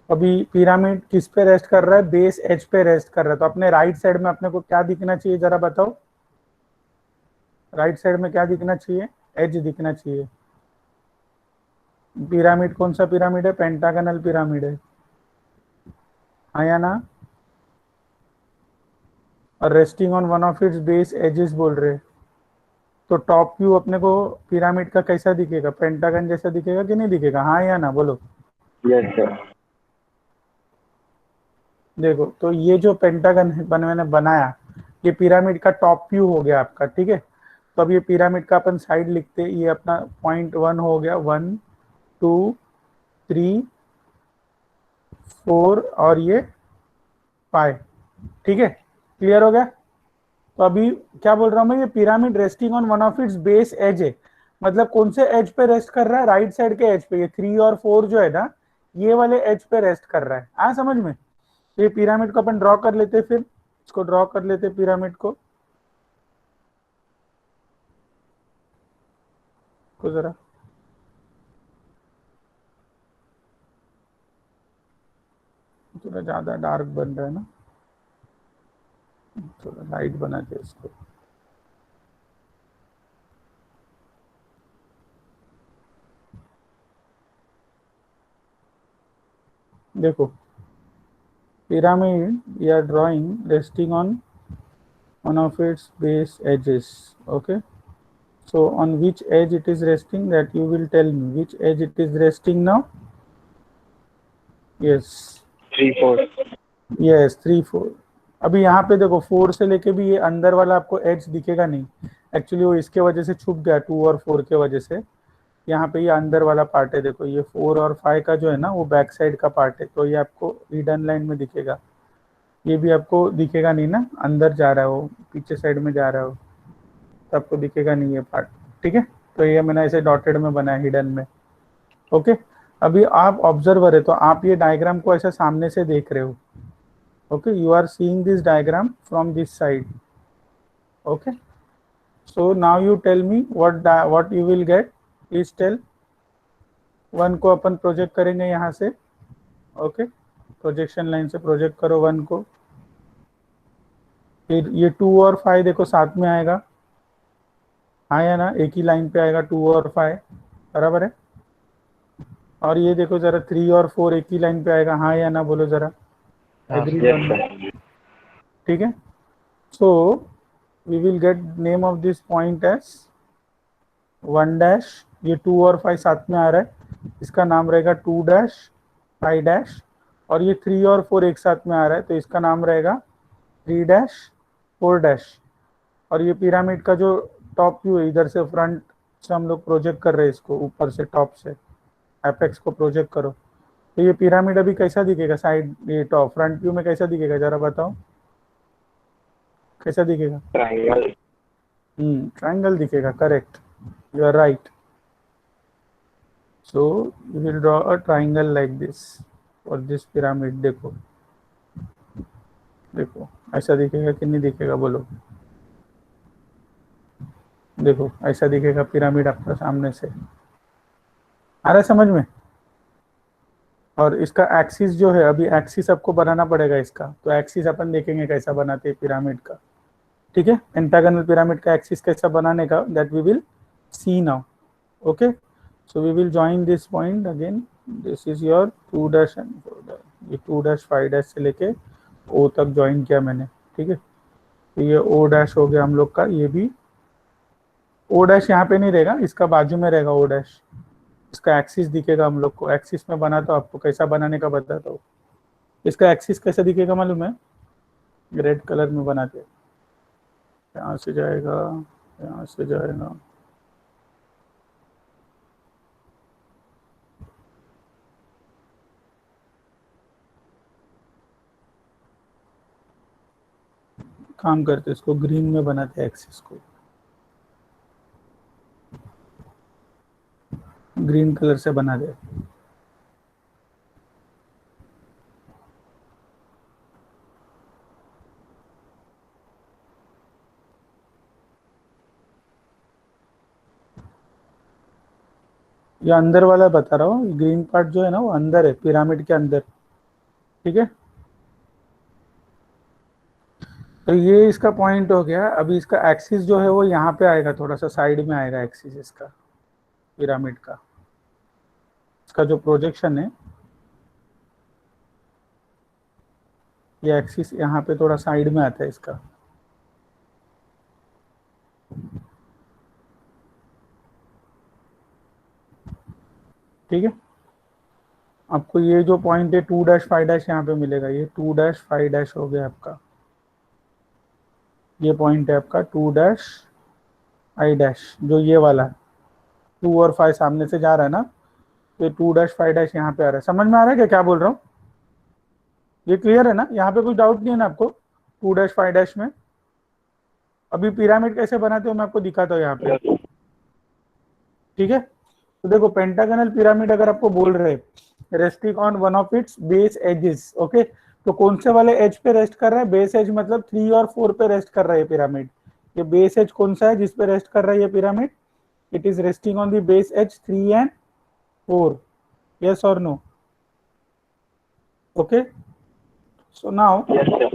अभी पिरामिड किस पे रेस्ट कर रहा है? बेस एज पे रेस्ट कर रहा है। तो अपने राइट साइड में अपने को क्या दिखना चाहिए, जरा बताओ। राइट साइड में क्या दिखना चाहिए? एज दिखना चाहिए। पिरामिड कौन सा पिरामिड है? पेंटागनल पिरामिड है, हाँ या ना? और resting on one of its base edges बोल रहे। तो टॉप व्यू अपने को पिरामिड का कैसा दिखेगा? पेंटागन जैसा दिखेगा कि नहीं दिखेगा, हाँ या ना? बोलो। Yes sir. देखो तो ये जो पेंटागन मैंने बनाया, ये पिरामिड का टॉप व्यू हो गया आपका, ठीक है। तो अब ये पिरामिड का अपन साइड लिखते हैं, ये अपना पॉइंट 1 हो गया, 1 2 3 4 और ये 5, ठीक है। क्लियर हो गया? तो अभी क्या बोल रहा हूं मैं, ये pyramid resting on one of its base edge है। मतलब कौन से एज पे रेस्ट कर रहा है? राइट साइड के एज पे। ये 3 और 4 जो है ना, ये वाले एज पे रेस्ट कर रहा है। समझ में? तो ये पिरामिड को अपन ड्रॉ कर लेते, फिर इसको ड्रॉ कर लेते पिरामिड को जरा। थोड़ा ज्यादा डार्क बन रहा है ना, थोड़ा लाइट बना दे इसको। देखो pyramid we are drawing resting on one of its base edges, okay. So on which edge it is resting, that you will tell me which edge it is resting now. Yes, 3 4। yes, 3 4। अभी यहाँ पे देखो 4 से लेके भी ये अंदर वाला आपको एज दिखेगा नहीं, एक्चुअली वो इसके वजह से छुप गया, 2 और 4 के वजह से। यहाँ पे ये अंदर वाला पार्ट है, देखो ये 4 और 5 का जो है ना, वो बैक साइड का पार्ट है। तो ये आपको हिडन लाइन में दिखेगा, ये भी आपको दिखेगा नहीं ना, अंदर जा रहा है वो, पीछे साइड में जा रहा है वो, तो आपको दिखेगा नहीं ये पार्ट, ठीक है। तो ये मैंने ऐसे डॉटेड में बनाया, हिडन में, ओके। अभी आप ऑब्जर्वर है, तो आप ये डायग्राम को ऐसे सामने से देख रहे हो, okay. You are seeing this diagram from this side, okay. So now you tell me what you will get, please tell. 1 को अपन प्रोजेक्ट करेंगे यहाँ से, ओके। प्रोजेक्शन लाइन से प्रोजेक्ट करो 1 को। फिर ये 2 और 5 देखो साथ में आएगा, हाँ या ना? एक ही लाइन पे आएगा 2 और 5, बराबर है। और ये देखो जरा 3 और 4 एक ही लाइन पे आएगा, हाँ या ना? बोलो जरा, एग्री? Yes sir. ठीक है। So we will get name of this point as 1 dash, ये 2 और 5 साथ में आ रहा है, इसका नाम रहेगा 2 डैश 5 डैश। और ये 3 और 4 एक साथ में आ रहा है, तो इसका नाम रहेगा 3 डैश 4 डैश। और ये पिरामिड का जो टॉप व्यू है, इधर से फ्रंट से हम लोग प्रोजेक्ट कर रहे हैं इसको, ऊपर से टॉप से एपेक्स को प्रोजेक्ट करो। तो ये पिरामिड अभी कैसा दिखेगा? साइड, ये टॉप फ्रंट व्यू में कैसा दिखेगा, जरा बताओ कैसा दिखेगा? ट्रायंगल। ट्रायंगल दिखेगा, correct, you are right. So you will draw a triangle like this for this pyramid. देखो देखो ऐसा दिखेगा कि नहीं दिखेगा, बोलो। देखो ऐसा दिखेगा पिरामिड आपका सामने से, आ रहा है समझ में? और इसका एक्सिस जो है, अभी एक्सिस आपको बनाना पड़ेगा इसका, तो एक्सिस अपन देखेंगे कैसा बनाते हैं पिरामिड का, ठीक है। पेंटागनल पिरामिड का एक्सिस कैसा बनाने का, that we will see now, okay. So we will join this point again, this is your 2 dash and 4 dash, ये 2 डैश 5 डैश से लेके ओ तक ज्वाइन किया मैंने, ठीक है। तो ये ओ डैश हो गया हम लोग का, ये भी ओ डैश यहाँ पे नहीं रहेगा, इसका बाजू में रहेगा ओ डैश, इसका एक्सिस दिखेगा हम लोग को। एक्सिस में बना तो आपको कैसा बनाने का बताता हूँ। इसका एक्सिस कैसा दिखेगा मालूम है, रेड कलर में बनाते हैं, यहाँ से जाएगा, यहाँ से जाएगा, काम करते इसको ग्रीन में बनाते हैं, एक्सिस को ग्रीन कलर से बना दे। ये अंदर वाला बता रहा हूँ, ग्रीन पार्ट जो है ना वो अंदर है, पिरामिड के अंदर, ठीक है। तो ये इसका पॉइंट हो गया। अभी इसका एक्सिस जो है वो यहाँ पे आएगा, थोड़ा सा साइड में आएगा एक्सिस इसका, पिरामिड का, इसका जो प्रोजेक्शन है, ये एक्सिस यहाँ पे थोड़ा साइड में आता है इसका, ठीक है। आपको ये जो पॉइंट है 2 डैश 5 डैश यहाँ पे मिलेगा, ये 2 डैश 5 डैश हो गया आपका, ये पॉइंट है आपका 2 डैश 5 डैश, जो ये वाला है, 2 और 5 सामने से जा रहा है ना, तो 2 डैश 5 डैश यहाँ पे आ रहा है। समझ में आ रहा है क्या बोल रहा हूँ, ये क्लियर है ना, यहाँ पे कोई डाउट नहीं है ना आपको 2 डैश 5 डैश में। अभी पिरामिड कैसे बनाते हो मैं आपको दिखाता हूँ यहाँ पे, ठीक है। तो देखो पेंटागनल पिरामिड अगर आपको बोल रहे resting on one of its base edges, okay, तो कौन से वाले एज पे रेस्ट कर रहा है, बेस एज मतलब 3 और 4 पे रेस्ट कर रहा है पिरामिड। ये बेस एज कौन सा है जिस पे रेस्ट कर रहा है ये pyramid, it is resting on the base edge 3 and 4, yes or no, okay। So now Yes, sir.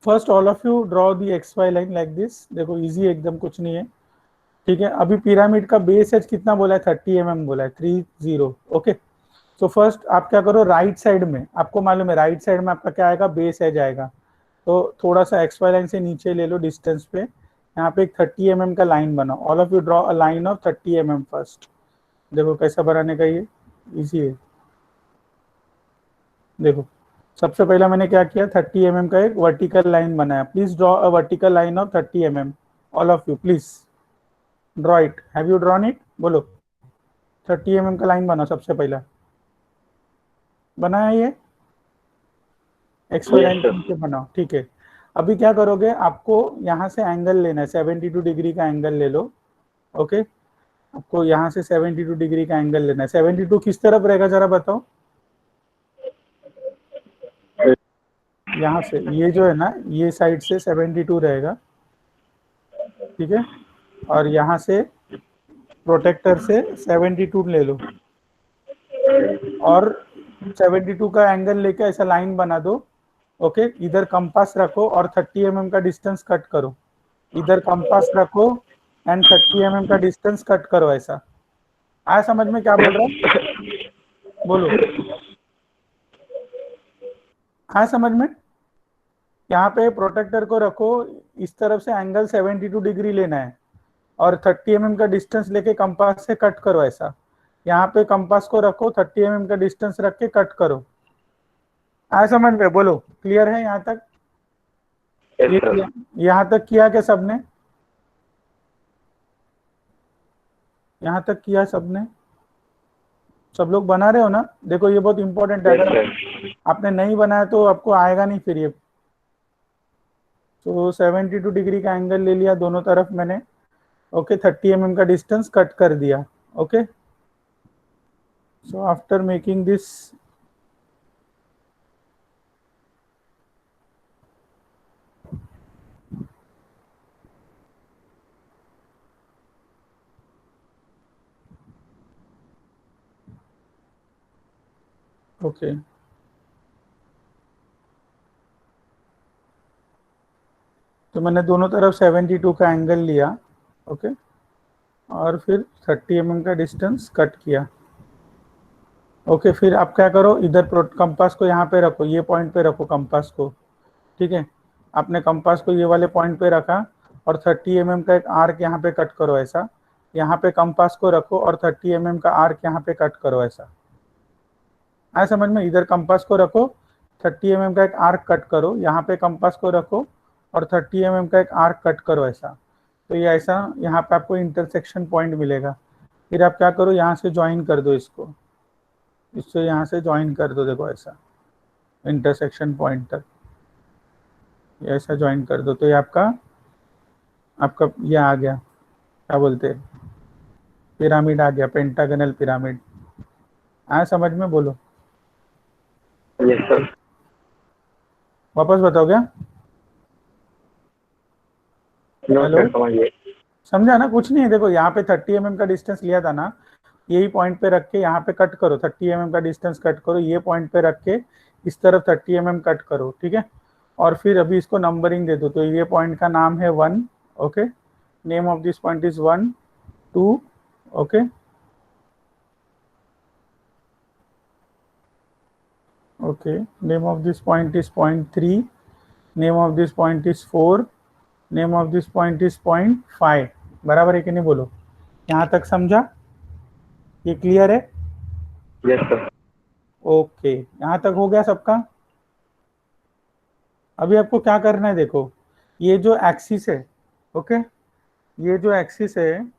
first all of you draw the xy line like this, देखो इजी एकदम, कुछ नहीं है, ठीक है। अभी पिरामिड का बेस एज कितना बोला है, 30 mm बोला है, 30, ओके। सो फर्स्ट आप क्या करो, राइट साइड में आपको मालूम है राइट साइड में आपका क्या आएगा, बेस एज आएगा, तो थोड़ा सा एक्स वाई लाइन से नीचे ले लो डिस्टेंस पे, यहाँ पे एक 30 mm का लाइन बनाओ। All of you draw a line of 30 mm first. देखो कैसा बनाने का, ये इजी है। देखो सबसे पहला मैंने क्या किया, 30 mm का एक वर्टिकल लाइन बनाया। Please draw a vertical line of 30 mm, all of you please draw it. Have you drawn it, बोलो। 30 mm का लाइन बनाओ सबसे पहला, बनाया ये X Y Yes, line sir. के बनाओ, ठीक है। अभी क्या करोगे, आपको यहाँ से एंगल लेना है, 72 डिग्री का एंगल ले लो, ओके। आपको यहाँ से 72 डिग्री का एंगल लेना है। 72 किस तरफ रहेगा जरा बताओ, यहाँ से, ये जो है ना ये साइड से 72 रहेगा, ठीक है। और यहाँ से प्रोटेक्टर से 72 ले लो, और 72 का एंगल लेके ऐसा लाइन बना दो, ओके। इधर कंपास रखो और 30 mm का डिस्टेंस कट करो, इधर कंपास रखो एंड 30 mm का डिस्टेंस कट करो, ऐसा आया समझ में क्या बोल रहा हूँ, बोलो, आया समझ में। यहाँ पे प्रोटेक्टर को रखो, इस तरफ से एंगल 72 डिग्री लेना है, और 30 mm का डिस्टेंस लेके कंपास से कट करो ऐसा। यहाँ पे कंपास को रखो, 30 mm का डिस्टेंस रख के कट करो। आया समझ में, बोलो क्लियर है यहाँ तक। Yes, sir. यहाँ तक किया क्या सबने, यहाँ तक किया सबने, सब लोग बना रहे हो ना। देखो ये बहुत इंपॉर्टेंट है, Yes, अगर sir. आपने नहीं बनाया तो आपको आएगा नहीं फिर ये। तो 72 डिग्री का एंगल ले लिया दोनों तरफ मैंने, ओके। 30 mm का डिस्टेंस कट कर दिया, okay. So after making this, okay तो मैंने दोनों तरफ 72 का एंगल लिया, ओके, और फिर 30 mm का डिस्टेंस कट किया। ओके फिर आप क्या करो, इधर कंपास को यहाँ पे रखो, ये पॉइंट पे रखो कंपास को, ठीक है। आपने कंपास को ये वाले पॉइंट पे रखा और 30 mm का एक आर्क यहाँ पे कट करो ऐसा, यहाँ पे कंपास को रखो और 30 mm का आर्क यहाँ पे कट करो ऐसा। आया समझ में? इधर कंपास को रखो, 30 mm का एक आर्क कट करो, यहाँ पे कंपास को रखो और 30 mm का एक आर्क कट करो ऐसा। तो ये ऐसा यहाँ पे आपको इंटरसेक्शन पॉइंट मिलेगा। फिर आप क्या करो, यहाँ से ज्वाइन कर दो इसको, इससे यहाँ से ज्वाइन कर दो, देखो ऐसा इंटरसेक्शन पॉइंट तक ये ऐसा ज्वाइन कर दो। तो ये आपका ये आ गया, क्या बोलते हैं, पिरामिड आ गया, पेंटागनल पिरामिड। आया समझ में? बोलो। Yes sir. वापस बताओ क्या? No hello? सर, समझ गए। समझा ना? कुछ नहीं है, देखो यहाँ पे 30 mm का डिस्टेंस लिया था ना, यही पॉइंट पे रख के यहाँ पे कट करो, 30 mm का डिस्टेंस कट करो, ये पॉइंट पे रख के इस तरफ 30 mm कट करो, ठीक है। और फिर अभी इसको नंबरिंग दे दो। तो ये पॉइंट का नाम है 1, okay, name of this point is 1 2, okay, okay, name of this point is point 3, name of this point is 4, name of this point is point 5। बराबर है कि नहीं? बोलो। यहाँ तक समझा? ये क्लियर है? Yes sir. ओके, यहाँ तक हो गया सबका। अभी आपको क्या करना है, देखो ये जो एक्सिस है, ओके, ये जो एक्सिस है,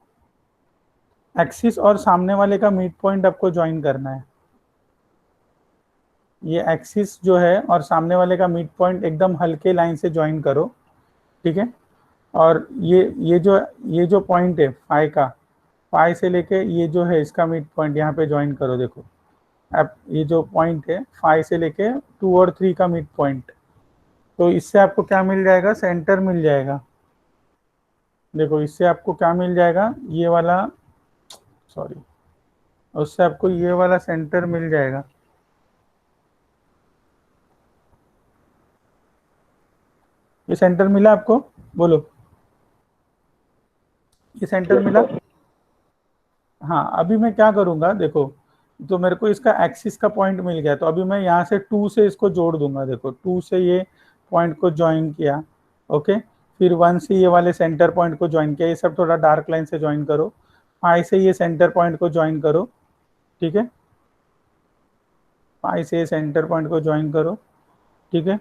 एक्सिस और सामने वाले का मिड पॉइंट आपको ज्वाइन करना है। ये एक्सिस जो है और सामने वाले का मिड पॉइंट एकदम हल्के लाइन से ज्वाइन करो, ठीक है। और ये जो पॉइंट है फाई का, फाई से लेके ये जो है इसका मिड पॉइंट यहाँ पे ज्वाइन करो। देखो अब ये जो पॉइंट है फाई से लेके 2 और 3 का मिड पॉइंट, तो इससे आपको क्या मिल जाएगा, सेंटर मिल जाएगा। देखो इससे आपको क्या मिल जाएगा, ये वाला, सॉरी, उससे आपको ये वाला सेंटर मिल जाएगा। ये सेंटर मिला आपको? बोलो, ये सेंटर मिला? हाँ, अभी मैं क्या करूँगा, देखो, तो मेरे को इसका एक्सिस का पॉइंट मिल गया, तो अभी मैं यहाँ से 2 से इसको जोड़ दूंगा। देखो 2 से ये पॉइंट को ज्वाइन किया, ओके, फिर 1 से ये वाले सेंटर पॉइंट को ज्वाइन किया, ये सब थोड़ा डार्क लाइन से ज्वाइन करो। 5 से ये सेंटर पॉइंट को ज्वाइन करो, ठीक है, 5 से ये सेंटर पॉइंट को ज्वाइन करो, ठीक है,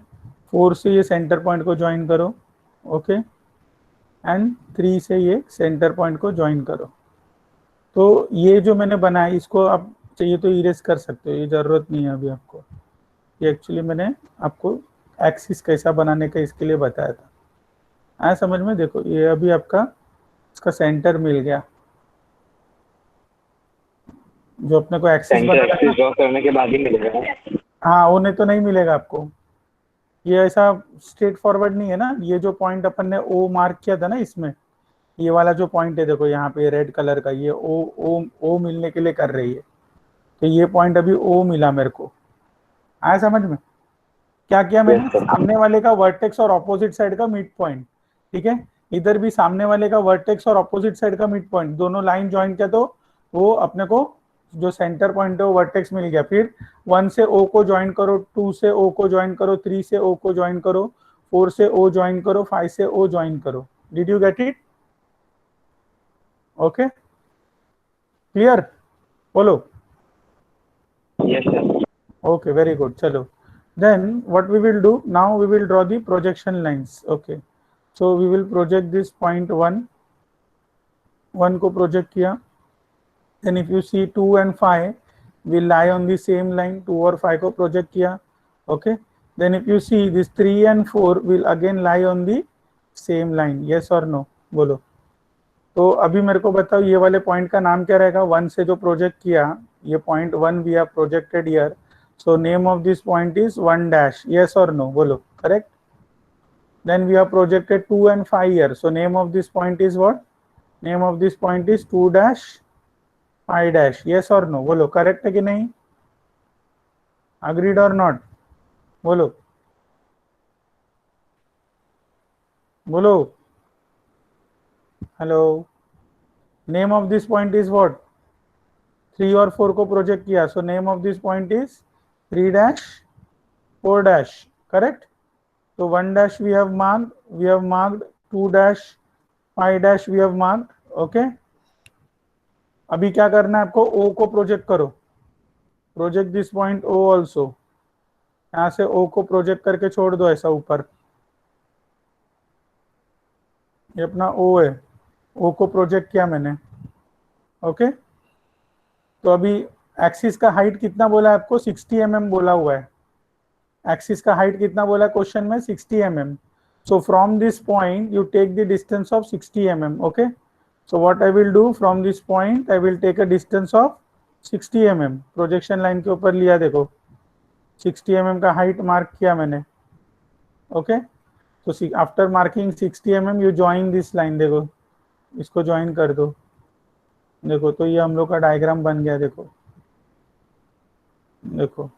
4 से ये सेंटर पॉइंट को ज्वाइन करो, ओके, एंड 3 से ये सेंटर पॉइंट को ज्वाइन करो। तो ये जो मैंने बनाया, इसको आप चाहिए तो इरेज कर सकते हो, ये ज़रूरत नहीं है अभी आपको। ये एक्चुअली मैंने आपको एक्सिस कैसा बनाने का इसके लिए बताया था। आया समझ में? देखो ये अभी आपका इसका सेंटर मिल गया, जो अपने को एक्सिस एक्सिस ड्रॉ करने के बाद ही मिलेगा। हाँ, वो नहीं तो नहीं मिलेगा आपको। ये ऐसा स्ट्रेट फॉरवर्ड नहीं है ना। ये जो पॉइंट अपन ने ओ मार्क किया था ना, इसमें ये वाला जो पॉइंट है, देखो यहाँ पे रेड कलर का, ये ओ मिलने के लिए कर रही है। तो ये पॉइंट अभी ओ मिला मेरे को। आया समझ में? क्या किया मैंने, सामने वाले का वर्टेक्स और ऑपोजिट साइड का मिड पॉइंट, ठीक है, इधर भी सामने वाले का वर्टेक्स और ऑपोजिट साइड का मिड पॉइंट, दोनों लाइन ज्वाइन किया, तो वो अपने को जो सेंटर पॉइंट है वो वर्टेक्स मिल गया। फिर 1 से ओ को ज्वाइन करो, 2 से ओ को ज्वाइन करो, 3 से ओ को ज्वाइन करो, 4 से ओ ज्वाइन करो, 5 से ओ ज्वाइन करो। Did you get it? Okay, clear? बोलो। Yes sir. Okay, very good. Chalo. Then what we will do now, we will draw the projection lines. Okay, so we will project this point 1 को project किया. Then if you see 2 and 5 will lie on the same line, 2 और 5 को project किया. Okay, then if you see this 3 and 4 will again lie on the same line. Yes or no? बोलो। तो अभी मेरे को बताओ ये वाले पॉइंट का नाम क्या रहेगा? 1 से जो प्रोजेक्ट किया, ये point 1 we have projected here, so name of this point is 1 dash. Yes or no? Bolo. Correct? Then we have projected 2 and 5 here, so name of this point is what? Name of this point is 2 dash 5 dash. Yes or no? Bolo. Correct है कि नहीं? Agreed or not? बोलो बोलो. Hello. Name of this point is what? 3 और 4 को project किया, so name of this point is 3 dash 4 dash. Correct. तो 1 dash we have marked 2 dash 5 dash we have marked. Okay. अभी क्या करना है आपको? ओ को प्रोजेक्ट करो. Project this point O also. यहां से ओ को प्रोजेक्ट करके छोड़ दो ऐसा ऊपर. ये अपना ओ है. ओ को प्रोजेक्ट किया मैंने. ओके. तो अभी एक्सिस का हाइट कितना बोला है आपको? 60 mm बोला हुआ है. एक्सिस का हाइट कितना बोला है क्वेश्चन में? 60 mm. So from this point you take the distance of 60 mm. Okay. So what I will do, from this point I will take a distance of 60 mm. Projection line के ऊपर लिया, देखो 60 mm का height mark किया मैंने. Okay. तो after marking 60 mm you join this line. देखो इसको ज्वाइन कर दो. देखो तो ये हम लोग का डायग्राम बन गया. देखो देखो.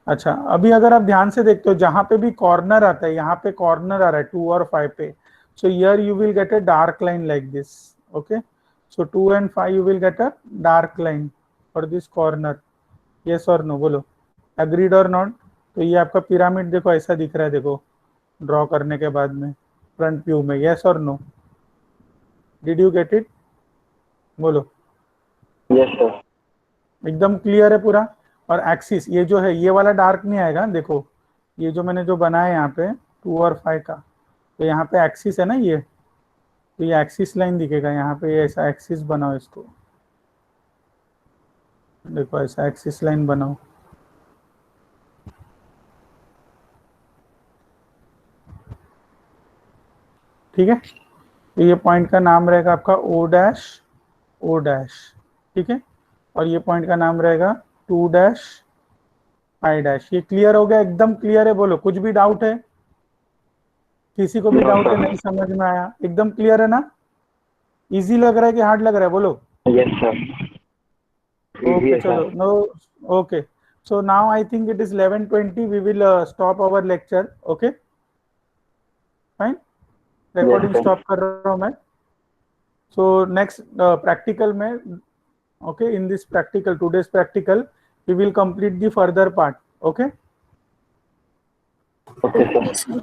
अच्छा, अभी अगर आप ध्यान से देखते हो जहां पे भी कॉर्नर आता है, यहाँ पे कॉर्नर आ रहा है 2 और 5 पे, so here you will get a dark line like this. Okay. So 2 and 5 you will get a dark line for this corner. Yes और नो बोलो. एग्रीड और नॉट? तो ये आपका पिरामिड देखो ऐसा दिख रहा है. देखो ड्रॉ करने के बाद में फ्रंट व्यू में. यस और no? Did you get it? बोलो. Yes sir. एकदम क्लियर है पूरा. और एक्सिस ये जो है, ये वाला डार्क नहीं आएगा. देखो ये जो मैंने जो बनाया यहाँ पे 2 और 5 का, तो यहाँ पे एक्सिस है ना ये, तो ये एक्सिस लाइन दिखेगा यहाँ पे. ये ऐसा एक्सिस बनाओ इसको. देखो ऐसा एक्सिस लाइन बनाओ. ठीक है. तो ये पॉइंट का नाम रहेगा आपका ओ डैश ओ डैश. ठीक है. और ये पॉइंट का नाम रहेगा 2 डैश 5 डैश. ये क्लियर हो गया? एकदम क्लियर है? बोलो. कुछ भी डाउट है? किसी को भी डाउट है? नहीं समझ में आया? एकदम क्लियर है ना? इजी लग रहा है कि हार्ड लग रहा है? बोलो. Yes sir. ओके चलो. No. Okay. So now I think it is 11:20. We will stop our lecture. Okay fine. Recording stop कर रहा हूँ मैं. सो नेक्स्ट प्रैक्टिकल में, okay, in this practical, today's practical, we will complete the further part. Okay. Okay sir.